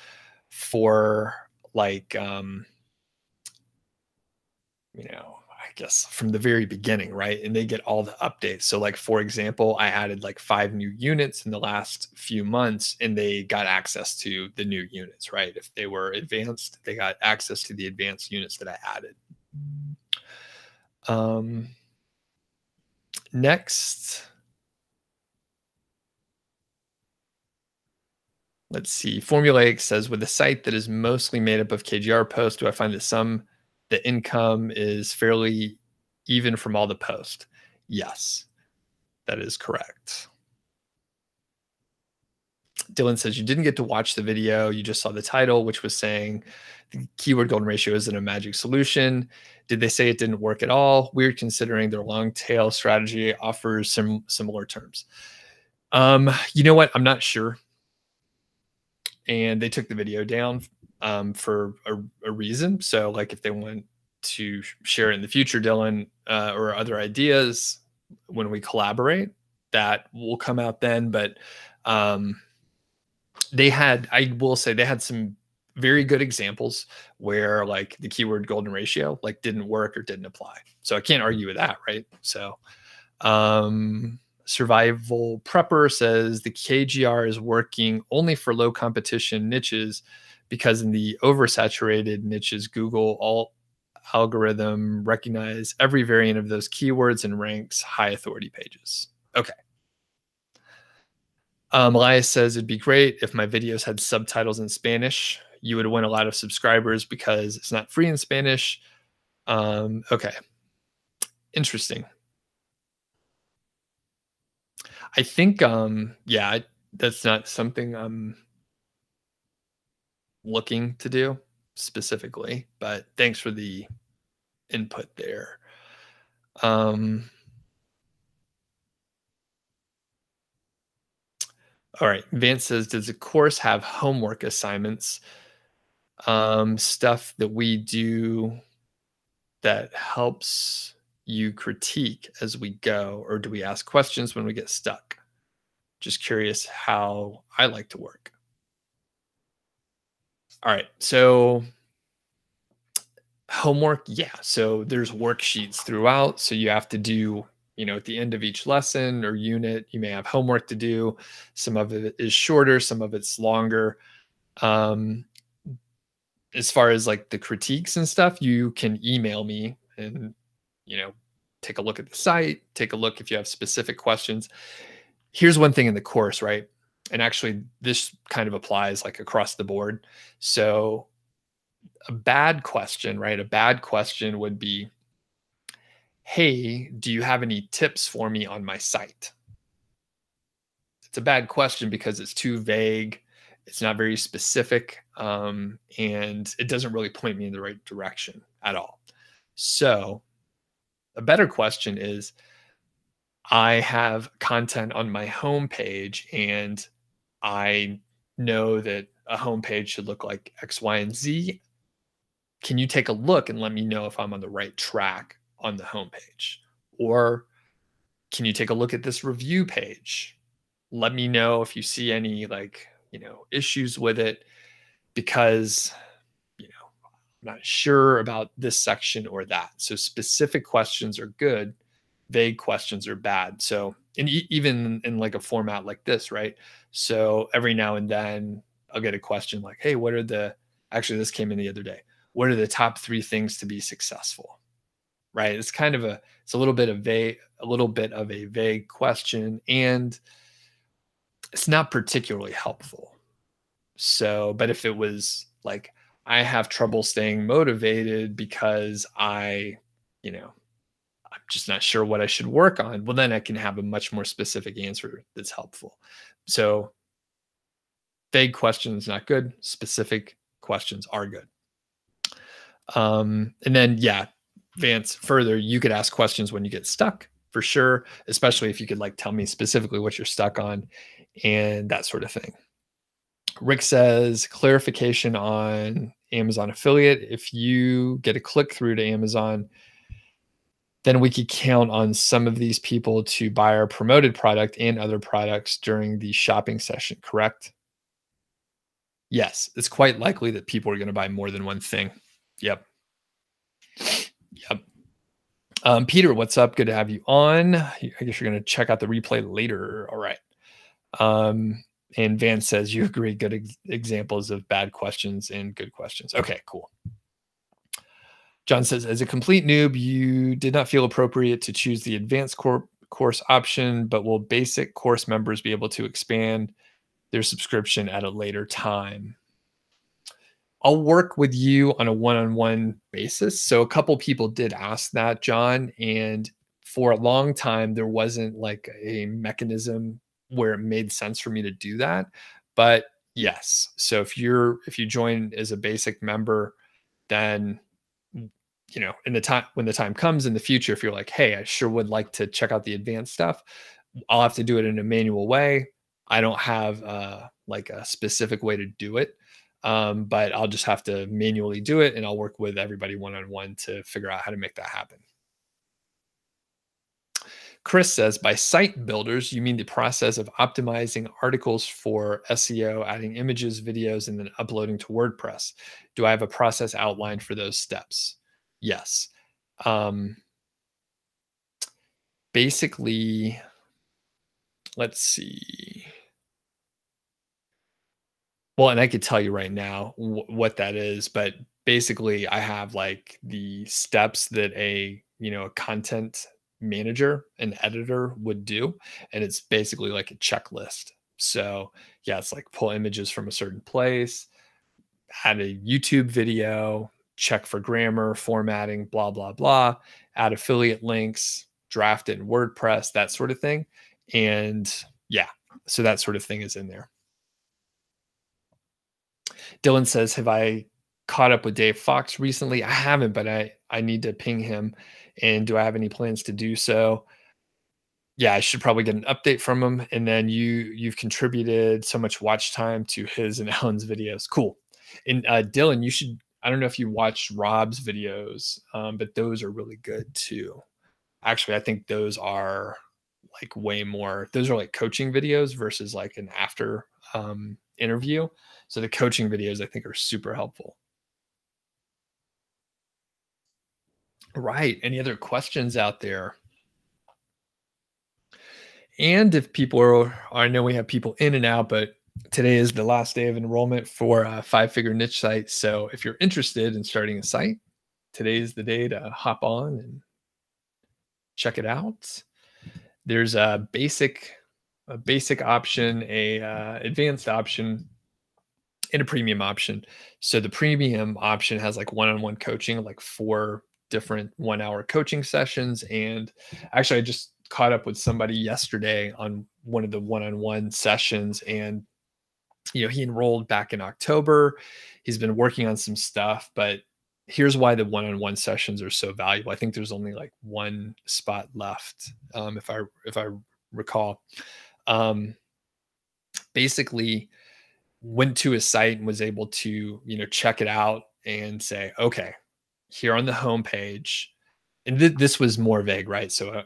for like I guess from the very beginning, right? And they get all the updates. So, like, for example, I added like 5 new units in the last few months and they got access to the new units, right? If they were advanced, they got access to the advanced units that I added. Um, next, let's see. Formulaic says, with a site that is mostly made up of KGR posts, do I find that the income is fairly even from all the posts? Yes, that is correct. Dylan says you didn't get to watch the video. You just saw the title, which was saying the keyword golden ratio isn't a magic solution. Did they say it didn't work at all? Weird considering their long tail strategy offers some similar terms. You know what? I'm not sure. And they took the video down for a reason. So, like, if they want to share it in the future, Dylan, or other ideas when we collaborate, that will come out then. But I will say they had some very good examples where like the keyword golden ratio like didn't work or didn't apply. So I can't argue with that, right? So survival prepper says the KGR is working only for low competition niches because in the oversaturated niches, Google all algorithm recognize every variant of those keywords and ranks high authority pages. Okay. Elias says it'd be great if my videos had subtitles in Spanish. You would win a lot of subscribers because it's not free in Spanish. Okay, interesting. I think, yeah, that's not something I'm looking to do specifically, but thanks for the input there. Um, all right, Vance says, does the course have homework assignments? Stuff that we do that helps you critique as we go, or do we ask questions when we get stuck? Just curious how I like to work. All right. So, homework, yeah. So, there's worksheets throughout. So, you have to do, at the end of each lesson or unit, you may have homework to do. Some of it is shorter, some of it's longer. Um, as far as like the critiques and stuff, you can email me and, you know, take a look at the site, take a look if you have specific questions. Here's one thing in the course, right? And actually, this kind of applies like across the board. So, a bad question, right? A bad question would be, hey, do you have any tips for me on my site? It's a bad question because it's too vague. It's not very specific. And it doesn't really point me in the right direction at all. So, a better question is, I have content on my homepage and I know that a homepage should look like X, Y, and Z. Can you take a look and let me know if I'm on the right track on the homepage? Or can you take a look at this review page? Let me know if you see any issues with it because, I'm not sure about this section or that. So specific questions are good vague questions are bad. So, and even in like a format like this, right? So every now and then I'll get a question like, "Hey, what are the?" Actually, this came in the other day. What are the top 3 things to be successful? Right? It's kind of it's a little bit of a little bit of a vague question, and it's not particularly helpful. So, but if it was like, I have trouble staying motivated because you know, I'm just not sure what I should work on. Well, then I can have a much more specific answer that's helpful. So, vague questions not good. Specific questions are good. And then, yeah, Vance, further, you could ask questions when you get stuck for sure, especially if you could like tell me specifically what you're stuck on and that sort of thing. Rick says clarification on Amazon affiliate. If you get a click through to Amazon, then we could count on some of these people to buy our promoted product and other products during the shopping session, correct? Yes, it's quite likely that people are going to buy more than one thing. Yep. Yep. Peter, what's up? Good to have you on. I guess you're going to check out the replay later. All right. And Van says you agree. Good examples of bad questions and good questions. Okay, cool. John says, as a complete noob, you did not feel appropriate to choose the advanced course option, but will basic course members be able to expand their subscription at a later time? I'll work with you on a one-on-one basis. So a couple people did ask that, John, and for a long time there wasn't like a mechanism where it made sense for me to do that. But yes, so if you join as a basic member, then in the time when the time comes in the future, if you're like, hey, I sure would like to check out the advanced stuff, I'll have to do it in a manual way. I don't have like a specific way to do it. But I'll just have to manually do it, and I'll work with everybody one-on-one to figure out how to make that happen. Chris says, by site builders, you mean the process of optimizing articles for SEO, adding images, videos, and then uploading to WordPress. Do I have a process outlined for those steps? Yes. Basically, let's see. Well, and I could tell you right now what that is, but basically I have like the steps that a content manager, an editor would do, and it's basically like a checklist. So, yeah, it's like pull images from a certain place, add a YouTube video, check for grammar, formatting, blah blah blah, add affiliate links, draft it in WordPress, that sort of thing. And yeah, so that sort of thing is in there. Dylan says, have I caught up with Dave Fox recently? I haven't, but I need to ping him. And do I have any plans to do so? Yeah, I should probably get an update from him. And then you've contributed so much watch time to his and Alan's videos. Cool. And Dylan, you should, I don't know if you watched Rob's videos, but those are really good too. Actually, I think those are like way more, those are like coaching videos versus like an after interview. So the coaching videos I think are super helpful. Right. Any other questions out there? And if people are, I know we have people in and out, but today is the last day of enrollment for a 5-figure niche site. So if you're interested in starting a site, today is the day to hop on and check it out. There's a basic option, a advanced option, and a premium option. So the premium option has like one-on-one coaching, like 4 different 1-hour coaching sessions. And actually, I just caught up with somebody yesterday on one of the one-on-one sessions, and he enrolled back in October. He's been working on some stuff, but here's why the one-on-one sessions are so valuable. I think there's only like 1 spot left, if I recall. Basically, went to his site and was able to check it out and say, okay, here on the homepage, and this was more vague, right? So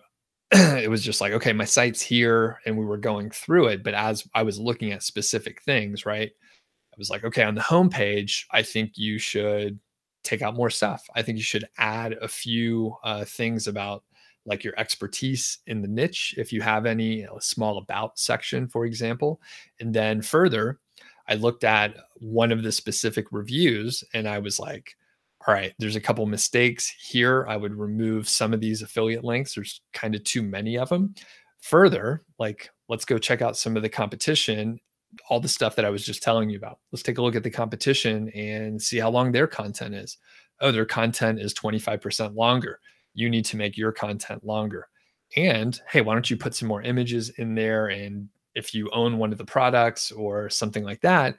it was just like, okay, my site's here, and we were going through it. But as I was looking at specific things, right, I was like, okay, on the homepage, I think you should take out more stuff. I think you should add a few things about like your expertise in the niche, if you have any, a small about section, for example. And then further, I looked at one of the specific reviews and I was like, all right, there's a couple mistakes here. I would remove some of these affiliate links. There's kind of too many of them. Further, like, let's go check out some of the competition, all the stuff that I was just telling you about. Let's take a look at the competition and see how long their content is. Oh, their content is 25% longer. You need to make your content longer. And hey, why don't you put some more images in there? And if you own one of the products or something like that,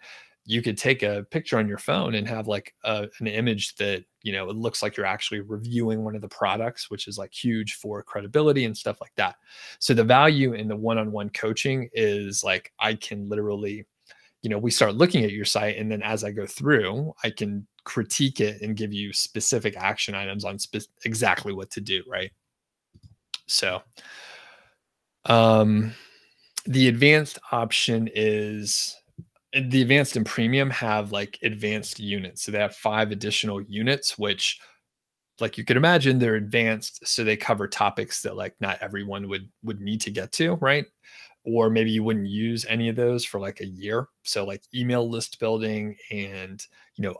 you could take a picture on your phone and have like an image that, it looks like you're actually reviewing one of the products, which is like huge for credibility and stuff like that. So the value in the one-on-one coaching is like, I can literally, we start looking at your site, and then as I go through, I can critique it and give you specific action items on exactly what to do, right? So um the advanced option is the advanced and premium have like advanced units. So they have 5 additional units, which, like you could imagine, they're advanced, so they cover topics that like not everyone would need to get to, right? Or maybe you wouldn't use any of those for like a year. So like email list building and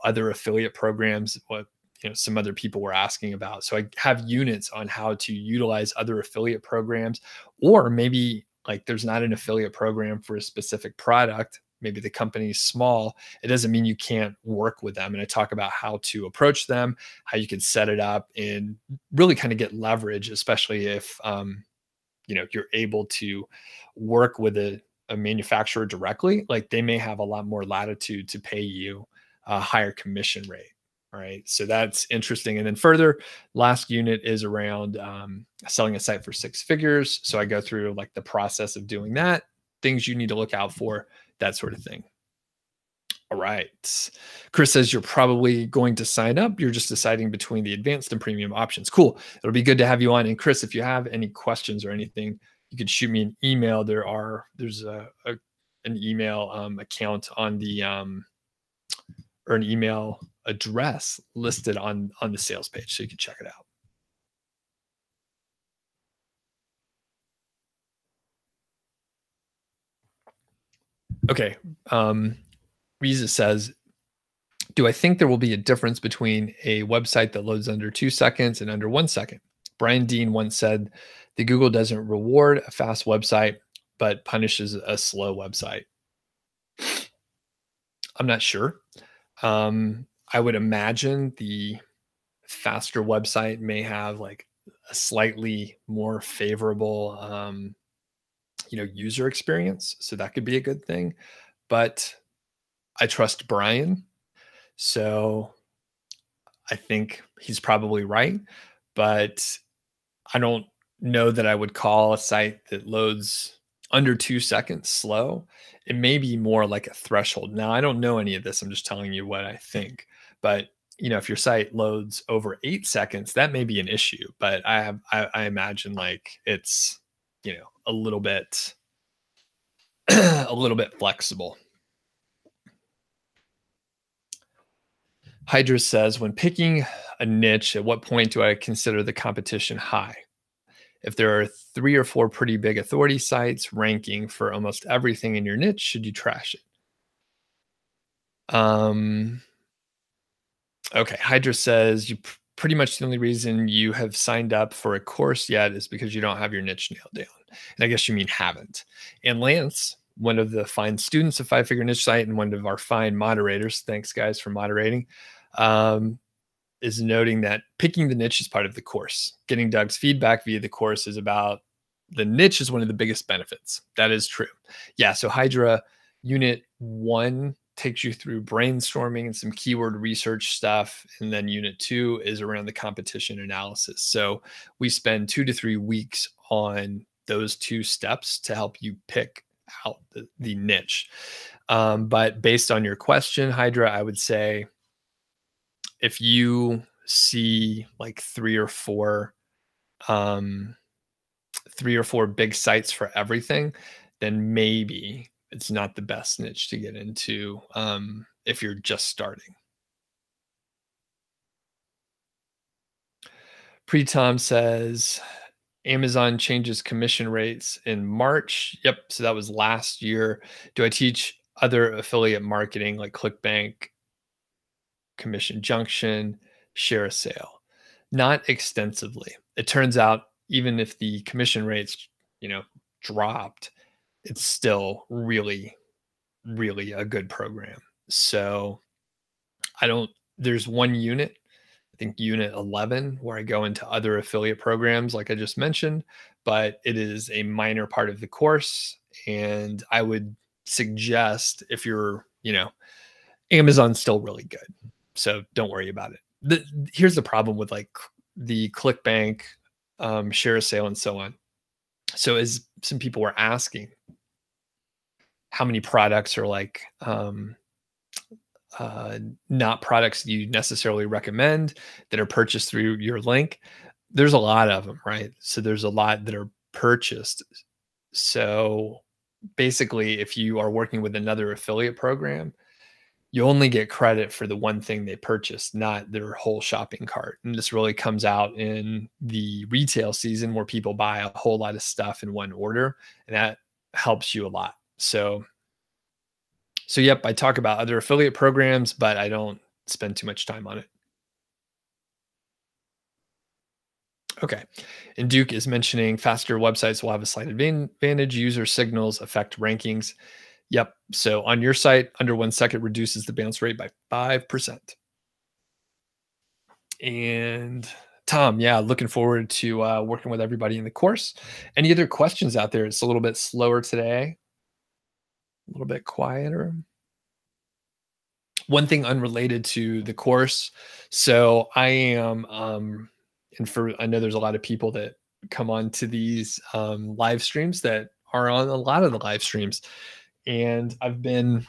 other affiliate programs, what some other people were asking about. So I have units on how to utilize other affiliate programs, or maybe like there's not an affiliate program for a specific product. Maybe the company's small. It doesn't mean you can't work with them. And I talk about how to approach them, how you can set it up and really kind of get leverage, especially if you're able to work with a manufacturer directly. Like they may have a lot more latitude to pay you a higher commission rate. All right, so that's interesting. And then further, last unit is around selling a site for 6 figures. So I go through like the process of doing that, things you need to look out for, that sort of thing. All right. Chris says you're probably going to sign up. You're just deciding between the advanced and premium options. Cool. It'll be good to have you on. And Chris, if you have any questions or anything, you could shoot me an email. There's an email account on the or an email address listed on the sales page, so you can check it out. Okay. Riza says, do I think there will be a difference between a website that loads under 2 seconds and under 1 second? Brian Dean once said, the Google doesn't reward a fast website, but punishes a slow website. I'm not sure. I would imagine the faster website may have like a slightly more favorable, user experience. So that could be a good thing. But I trust Brian. So I think he's probably right, but I don't know that I would call a site that loads under 2 seconds slow. It may be more like a threshold. Now, I don't know any of this. I'm just telling you what I think. But if your site loads over 8 seconds, that may be an issue. But I imagine like it's a little bit a little bit flexible. Hydra says, when picking a niche, at what point do I consider the competition high? If there are 3 or 4 pretty big authority sites ranking for almost everything in your niche, should you trash it? Okay. Hydra says, pretty much the only reason you have signed up for a course yet is because you don't have your niche nailed down. And I guess you mean haven't. And Lance, one of the fine students of 5-Figure Niche Site and one of our fine moderators, thanks guys for moderating, is noting that picking the niche is part of the course. Getting Doug's feedback via the course is about the niche is one of the biggest benefits. That is true. Yeah. So Hydra unit 1 takes you through brainstorming and some keyword research stuff. And then unit 2 is around the competition analysis. So we spend 2 to 3 weeks on those 2 steps to help you pick out the niche. But based on your question, Hydra, I would say if you see like 3 or 4 big sites for everything, then maybe it's not the best niche to get into if you're just starting. Pretom says, Amazon changes commission rates in March. Yep. So that was last year. Do I teach other affiliate marketing like ClickBank, Commission Junction, Share a Sale? Not extensively. It turns out even if the commission rates, you know, dropped, it's still really, really a good program. So I don't, there's one unit, I think unit 11, where I go into other affiliate programs, like I just mentioned, but it is a minor part of the course. And I would suggest if you're, Amazon's still really good. So don't worry about it. Here's the problem with like the ClickBank, share a sale, and so on. So as some people were asking, how many products are like uh, not products you necessarily recommend that are purchased through your link? There's a lot of them, right? So there's a lot that are purchased. So basically, if you are working with another affiliate program, you only get credit for the one thing they purchased, not their whole shopping cart. And this really comes out in the retail season where people buy a whole lot of stuff in one order, and that helps you a lot. So yep, I talk about other affiliate programs, but I don't spend too much time on it. Okay. And Duke is mentioning faster websites will have a slight advantage. User signals affect rankings. Yep. So on your site, under 1 second reduces the bounce rate by 5%. And Tom, yeah, looking forward to working with everybody in the course. Any other questions out there? It's a little bit slower today, a little bit quieter. One thing unrelated to the course. So I am, and for I know there's a lot of people that come on to these live streams that are on a lot of the live streams, and I've been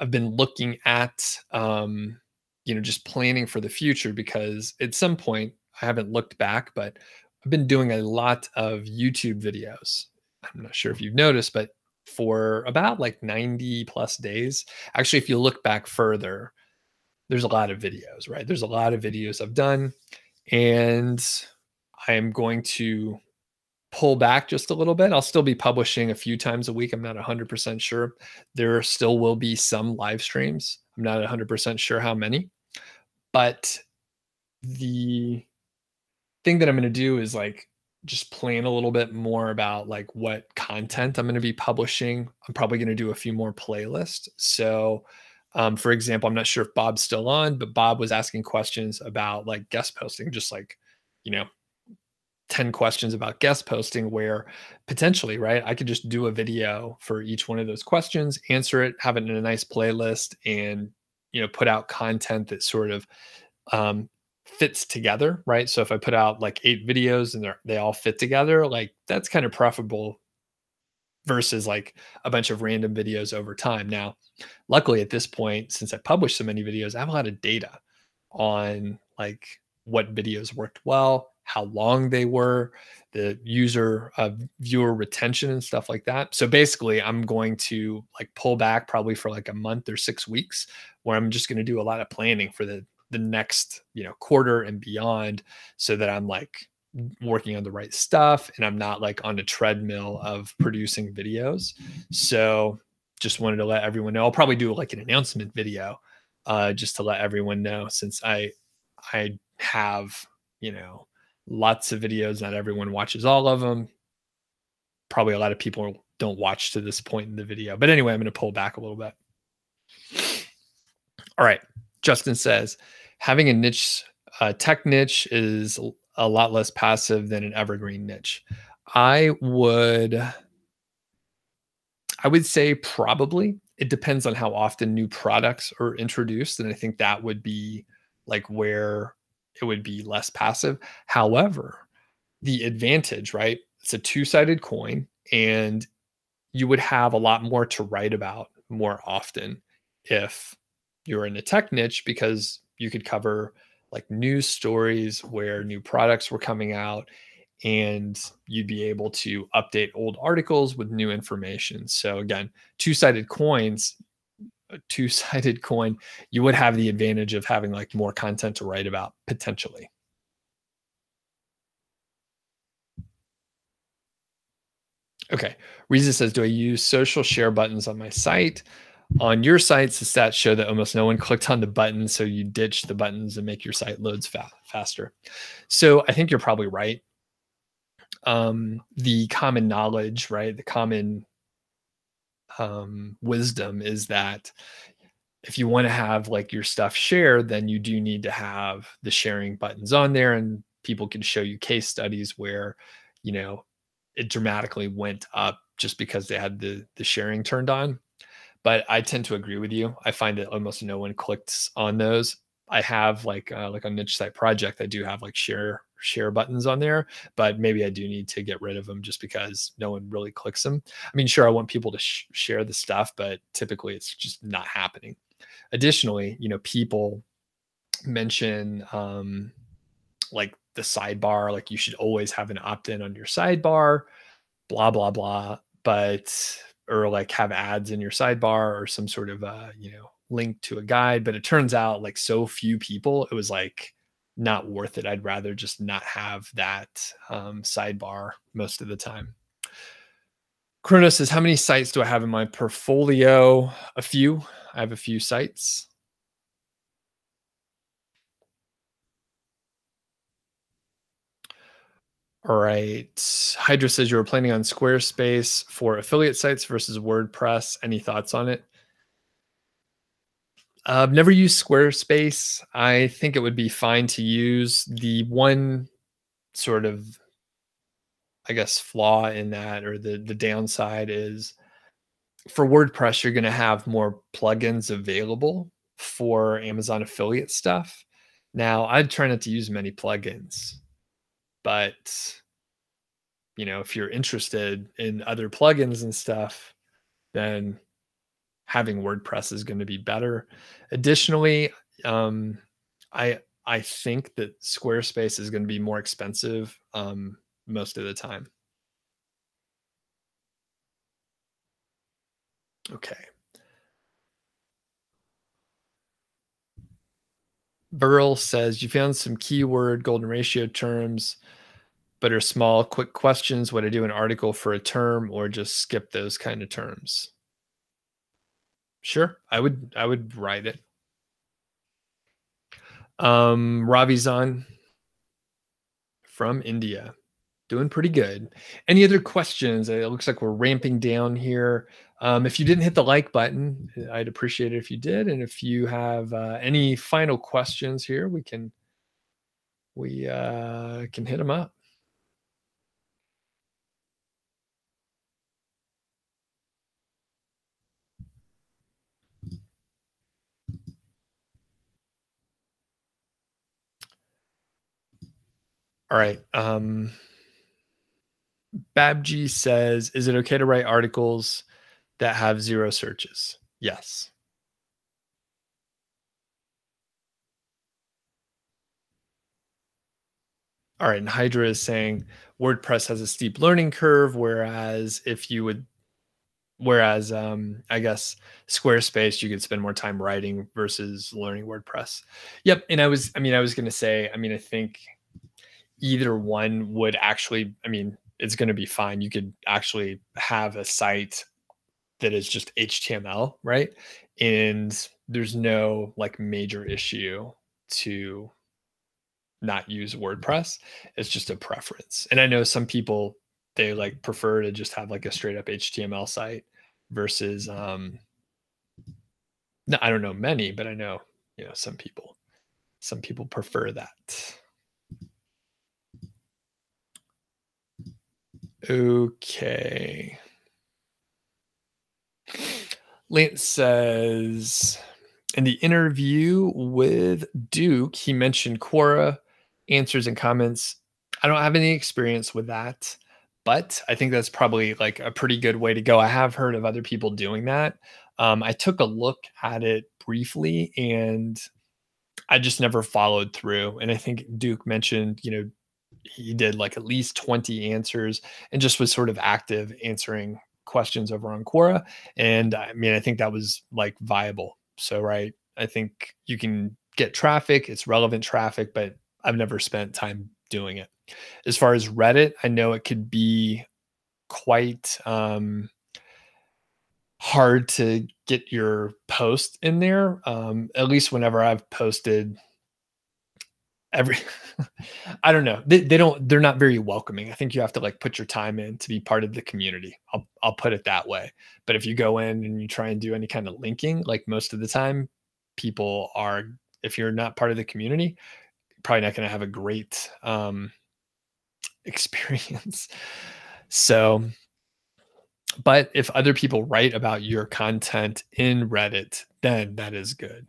looking at just planning for the future because at some point I haven't looked back, but I've been doing a lot of YouTube videos. I'm not sure if you've noticed, but for about like 90 plus days, actually, if you look back further, there's a lot of videos, right? There's a lot of videos I've done, and I am going to pull back just a little bit. I'll still be publishing a few times a week. I'm not 100% sure. There still will be some live streams. I'm not 100% sure how many, but the thing that I'm going to do is like just plan a little bit more about like what content I'm going to be publishing. I'm probably going to do a few more playlists. So, for example, I'm not sure if Bob's still on, but Bob was asking questions about like guest posting, just like, you know, 10 questions about guest posting where potentially, right, I could just do a video for each one of those questions, answer it, have it in a nice playlist, and put out content that sort of um, fits together, right? So if I put out like 8 videos and they all fit together, like that's kind of preferable versus like a bunch of random videos over time. Now, luckily at this point, since I published so many videos, I have a lot of data on like what videos worked well, how long they were, the user viewer retention and stuff like that. So basically, I'm going to like pull back probably for like a month or 6 weeks, where I'm just going to do a lot of planning for the next quarter and beyond, so that I'm like working on the right stuff and I'm not like on a treadmill of producing videos. So just wanted to let everyone know. I'll probably do like an announcement video just to let everyone know, since I have, lots of videos. Not everyone watches all of them. Probably a lot of people don't watch to this point in the video. But anyway, I'm going to pull back a little bit. All right. Justin says, having a niche, tech niche is a lot less passive than an evergreen niche. I would say probably. It depends on how often new products are introduced. And I think that would be like where it would be less passive. However, the advantage, right? It's a two-sided coin, and you would have a lot more to write about more often if you're in a tech niche, because you could cover like news stories where new products were coming out, and you'd be able to update old articles with new information. So again, two-sided coins, a two-sided coin, you would have the advantage of having like more content to write about potentially. Okay. Reason says, do I use social share buttons on my site? On your sites, the stats show that almost no one clicked on the button, so you ditch the buttons and make your site loads faster. So I think you're probably right. The common knowledge, right? The common wisdom is that if you want to have like your stuff shared, then you do need to have the sharing buttons on there, and people can show you case studies where, you know, it dramatically went up just because they had the sharing turned on. But I tend to agree with you. I find that almost no one clicks on those. I have like a niche site project, I do have like share buttons on there, but maybe I do need to get rid of them just because no one really clicks them. I mean, sure, I want people to share the stuff, but typically it's just not happening. Additionally, people mention like the sidebar, like you should always have an opt-in on your sidebar, blah blah blah, but or like have ads in your sidebar or some sort of link to a guide. But it turns out like so few people, it was like not worth it. I'd rather just not have that sidebar most of the time. Chronos says, how many sites do I have in my portfolio? A few. I have a few sites. All right. Hydra says you were planning on Squarespace for affiliate sites versus WordPress. Any thoughts on it? I've never used Squarespace. I think it would be fine to use. The one sort of, I guess, flaw in that, or the downside is for WordPress, you're going to have more plugins available for Amazon affiliate stuff. Now, I'd try not to use many plugins, but if you're interested in other plugins and stuff, then having WordPress is going to be better. Additionally, I think that Squarespace is going to be more expensive most of the time. Okay. Burl says you found some keyword golden ratio terms, but are small. Quick questions: would I do an article for a term or just skip those kind of terms? Sure, I would write it. Ravizan from India. Doing pretty good. Any other questions? It looks like we're ramping down here. If you didn't hit the like button, I'd appreciate it if you did. And if you have any final questions here, we can hit them up. All right. Babji says, is it okay to write articles that have 0 searches? Yes. All right. And Hydra is saying WordPress has a steep learning curve, whereas I guess Squarespace, you could spend more time writing versus learning WordPress. Yep. And I was going to say, I think either one would actually, it's going to be fine. You could actually have a site that is just HTML, right? And there's no like major issue to not use WordPress. It's just a preference. And I know some people, they like prefer to just have like a straight up HTML site versus no, I don't know many, but I know, some people prefer that. Okay. Lance says, in the interview with Duke, he mentioned Quora answers and comments. I don't have any experience with that, but I think that's probably like a pretty good way to go. I have heard of other people doing that. I took a look at it briefly and I just never followed through. And I think Duke mentioned, he did like at least 20 answers and just was sort of active answering questions over on Quora. And I think that was like viable. So, right. I think you can get traffic, it's relevant traffic, but I've never spent time doing it. As far as Reddit, I know it could be quite hard to get your post in there. At least whenever I've posted every I don't know. They're not very welcoming. I think you have to like put your time in to be part of the community. I'll put it that way. But if you go in and you try and do any kind of linking, like most of the time, people are, if you're not part of the community, probably not going to have a great experience. So, but if other people write about your content in Reddit, then that is good.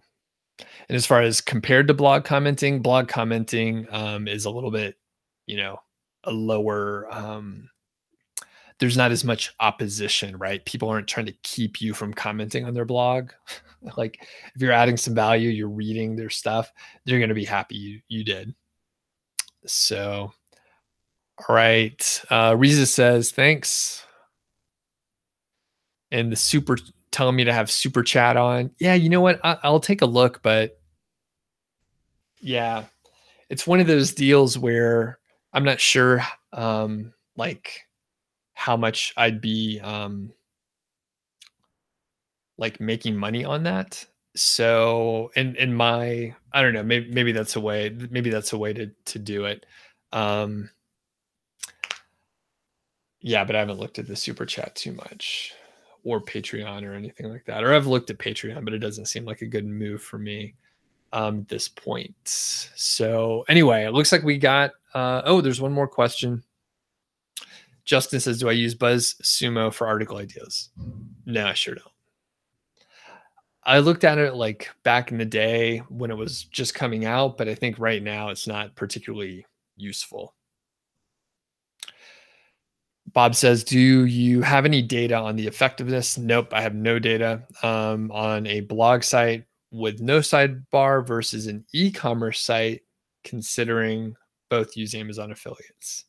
And as far as compared to blog commenting is a little bit, you know, a lower. There's not as much opposition, right? People aren't trying to keep you from commenting on their blog. Like if you're adding some value, you're reading their stuff, they're going to be happy you did. So, all right. Riza says thanks, and the super telling me to have super chat on. Yeah, you know what? I'll take a look, but yeah, it's one of those deals where I'm not sure, like how much I'd be, like making money on that. So, in my, I don't know, maybe that's a way, maybe that's a way to do it. Um, yeah, but I haven't looked at the super chat too much or Patreon or anything like that. Or I've looked at Patreon, but it doesn't seem like a good move for me at this point. So anyway, it looks like we got oh, there's one more question. Justin says, do I use BuzzSumo for article ideas? No, I sure don't. I looked at it like back in the day when it was just coming out, but I think right now it's not particularly useful. Bob says, do you have any data on the effectiveness? Nope, I have no data. On a blog site with no sidebar versus an e-commerce site, considering both use Amazon affiliates.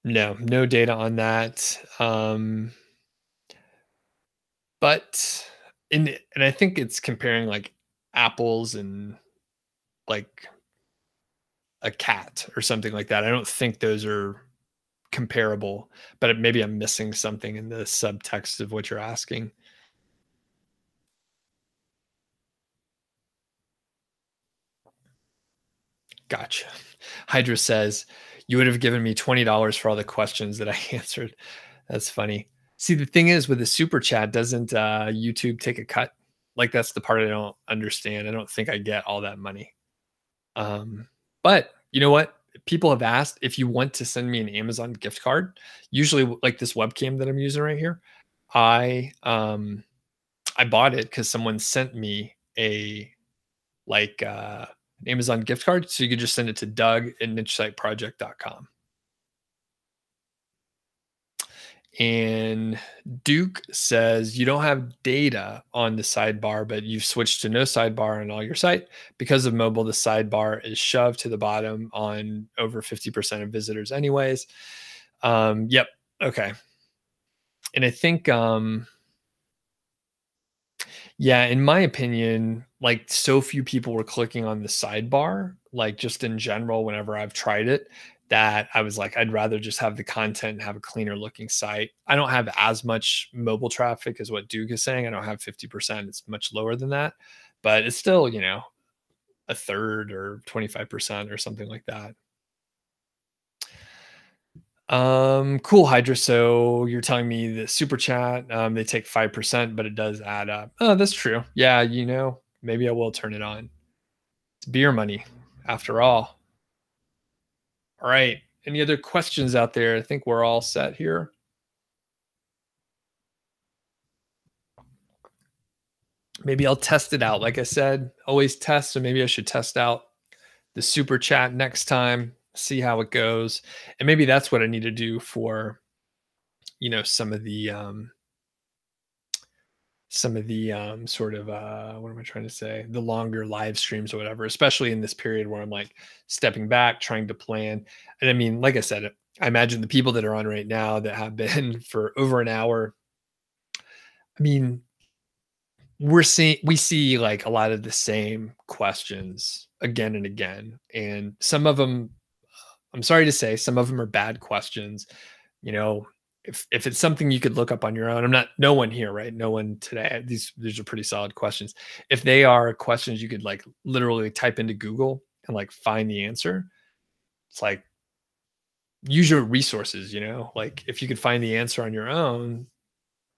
No, no data on that. But and I think it's comparing like apples and like a cat or something like that. I don't think those are comparable, but maybe I'm missing something in the subtext of what you're asking. Gotcha. Hydra says, you would have given me $20 for all the questions that I answered. That's funny. See, the thing is with the super chat, doesn't YouTube take a cut? Like that's the part I don't understand. I don't think I get all that money. But you know what? People have asked if you want to send me an Amazon gift card. Usually, like this webcam that I'm using right here, I bought it because someone sent me a like an Amazon gift card, so you could just send it to Doug at nichesiteproject.com. And Duke says you don't have data on the sidebar, but you've switched to no sidebar on all your site. Because of mobile, the sidebar is shoved to the bottom on over 50% of visitors anyways. Yep. Okay. And I think, yeah, in my opinion, like so few people were clicking on the sidebar, like just in general, whenever I've tried it, that I was like, I'd rather just have the content and have a cleaner looking site. I don't have as much mobile traffic as what Duke is saying. I don't have 50%. It's much lower than that, but it's still, you know, a third or 25% or something like that. Cool, Hydra. So you're telling me the super chat, they take 5%, but it does add up. Oh, that's true. Yeah, you know, maybe I will turn it on. It's beer money after all. All right. Any other questions out there? I think we're all set here. Maybe I'll test it out. Like I said, always test. So maybe I should test out the super chat next time, see how it goes. And maybe that's what I need to do for, you know, some of the sort of what am I trying to say, the longer live streams or whatever, especially in this period where I'm like stepping back trying to plan. And I mean, like I said, I imagine the people that are on right now that have been for over an hour, I mean, we see like a lot of the same questions again and again, and some of them I'm sorry to say some of them are bad questions. You know, if it's something you could look up on your own, I'm not no one here, right? No one today. These are pretty solid questions. If they are questions you could like literally type into Google and like find the answer, it's like use your resources, Like if you could find the answer on your own,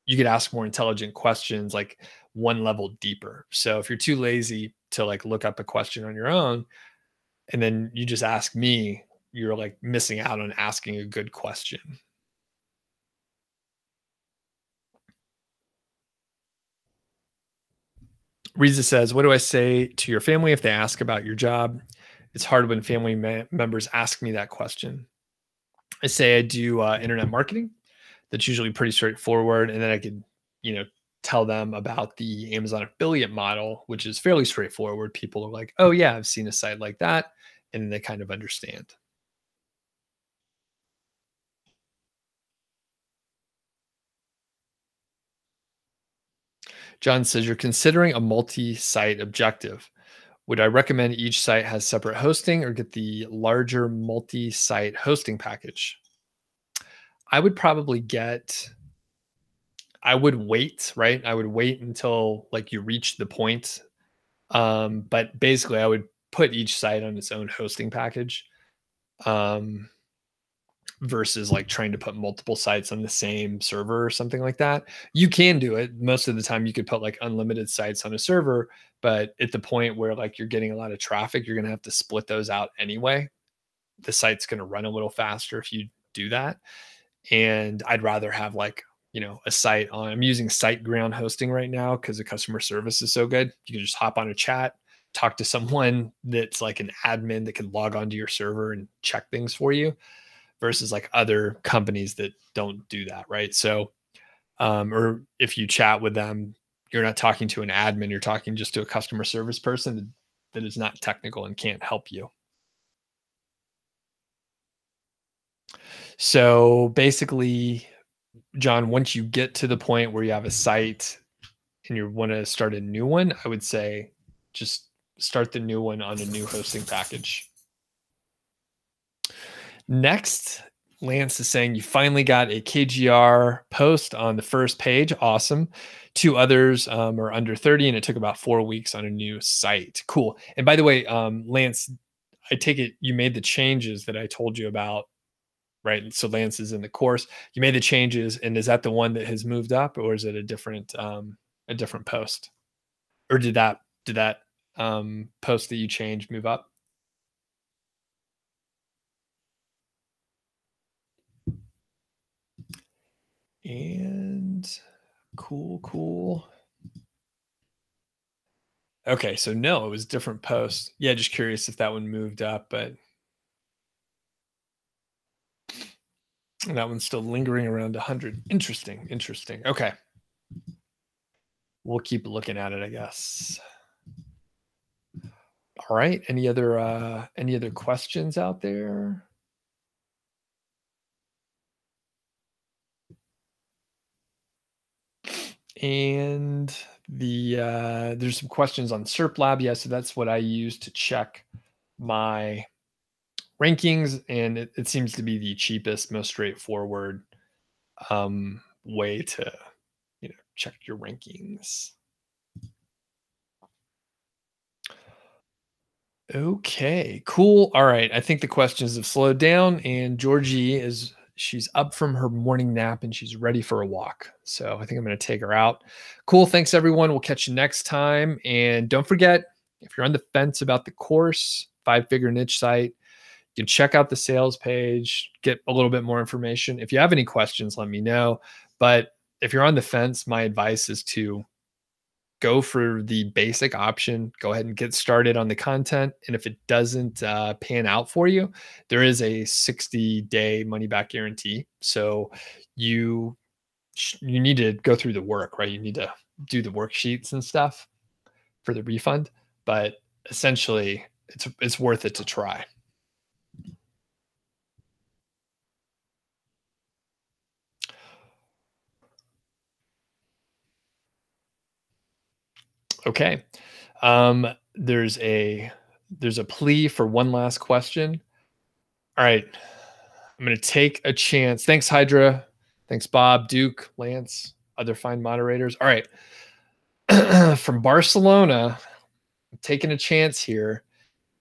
you could ask more intelligent questions like one level deeper. So if you're too lazy to like look up a question on your own and then you just ask me, you're like missing out on asking a good question. Riza says, "What do I say to your family if they ask about your job? It's hard when family members ask me that question. I say I do internet marketing. That's usually pretty straightforward, and then I could, you know, tell them about the Amazon affiliate model, which is fairly straightforward. People are like, "Oh yeah, I've seen a site like that," and then they kind of understand." John says, "You're considering a multi-site objective. Would I recommend each site has separate hosting or get the larger multi-site hosting package?" I would probably get I would wait, right? I would wait until like you reach the point. But basically I would put each site on its own hosting package. Um, versus like trying to put multiple sites on the same server or something like that. You can do it. Most of the time you could put like unlimited sites on a server, but at the point where like you're getting a lot of traffic, you're going to have to split those out anyway. The site's going to run a little faster if you do that. And I'd rather have like, a site on I'm using Siteground hosting right now because the customer service is so good. You can just hop on a chat, talk to someone that's like an admin that can log onto your server and check things for you versus like other companies that don't do that, right? So, or if you chat with them, you're not talking to an admin, you're talking just to a customer service person that is not technical and can't help you. So basically, John, once you get to the point where you have a site and you want to start a new one, I would say just start the new one on a new hosting package. Next, Lance is saying you finally got a KGR post on the first page. Awesome. Two others are under 30, and it took about 4 weeks on a new site. Cool. And by the way, Lance, I take it you made the changes that I told you about, right? So Lance is in the course. You made the changes, and is that the one that has moved up, or is it a different post, or did that post that you changed move up? And cool, cool. Okay, so no, it was different post. Yeah, just curious if that one moved up, but that one's still lingering around 100. Interesting, interesting. Okay, we'll keep looking at it, I guess. All right. Any other questions out there? And there's some questions on SERP Lab. Yeah, so that's what I use to check my rankings, and it seems to be the cheapest, most straightforward way to check your rankings. Okay, cool. All right. I think the questions have slowed down, and Georgie she's up from her morning nap and she's ready for a walk. So I think I'm going to take her out. Cool. Thanks, everyone. We'll catch you next time. And don't forget, if you're on the fence about the course, 5-figure niche site, you can check out the sales page, get a little bit more information. If you have any questions, let me know. But if you're on the fence, my advice is to go for the basic option. Go ahead and get started on the content. And if it doesn't pan out for you, there is a 60-day money back guarantee. So you you need to go through the work, right? You need to do the worksheets and stuff for the refund. But essentially, it's worth it to try. Okay. Um, there's a there's a plea for one last question. All right. I'm going to take a chance. Thanks, Hydra. Thanks, Bob, Duke, Lance, other fine moderators. All right. From Barcelona, I'm taking a chance here.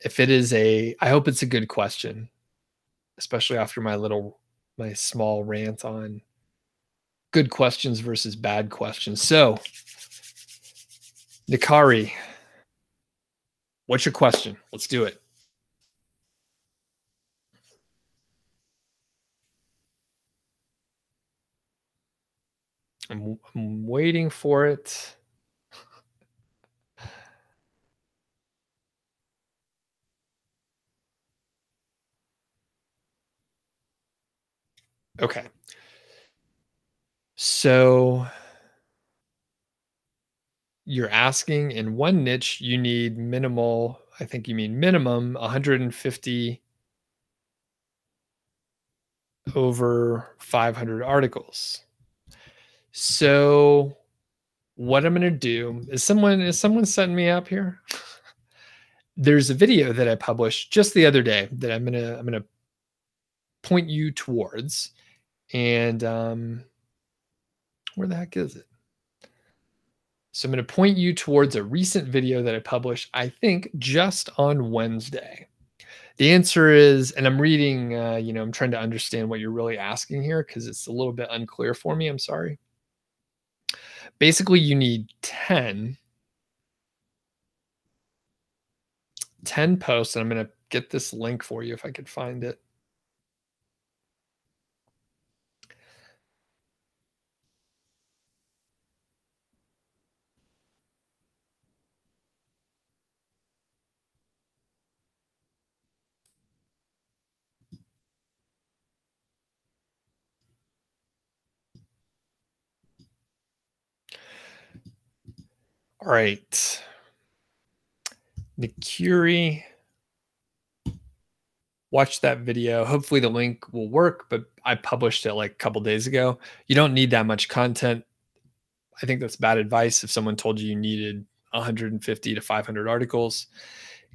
If it is I hope it's a good question, especially after my small rant on good questions versus bad questions. So, Nikari, what's your question? Let's do it. I'm waiting for it. Okay. So you're asking in one niche, you need minimal, I think you mean minimum 150 over 500 articles. So what I'm going to do is someone setting me up here? There's a video that I published just the other day that I'm going to point you towards. And where the heck is it? So I'm going to point you towards a recent video that I published, I think, just on Wednesday. The answer is, and I'm reading, I'm trying to understand what you're really asking here because it's a little bit unclear for me. I'm sorry. Basically, you need 10 posts, and I'm going to get this link for you if I could find it. All right. Nikuri, watch that video. Hopefully the link will work, but I published it like a couple days ago. You don't need that much content. I think that's bad advice if someone told you needed 150 to 500 articles.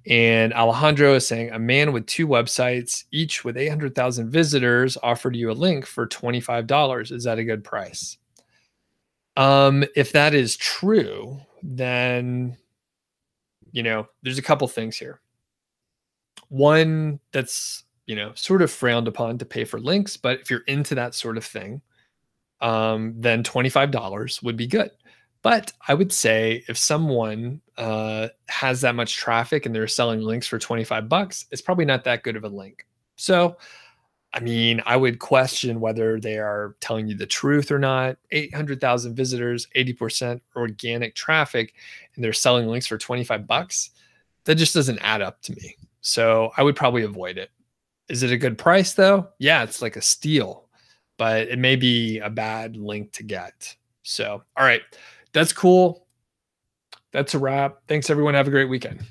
And Alejandro is saying a man with 2 websites, each with 800,000 visitors, offered you a link for $25. Is that a good price? If that is true, then there's a couple things here. One, that's sort of frowned upon to pay for links, but if you're into that sort of thing, then $25 would be good. But I would say if someone has that much traffic and they're selling links for $25, it's probably not that good of a link. So, I mean, I would question whether they are telling you the truth or not. 800,000 visitors, 80% organic traffic, and they're selling links for $25. That just doesn't add up to me. So I would probably avoid it. Is it a good price though? Yeah, it's like a steal, but it may be a bad link to get. So, all right, that's cool. That's a wrap. Thanks everyone. Have a great weekend.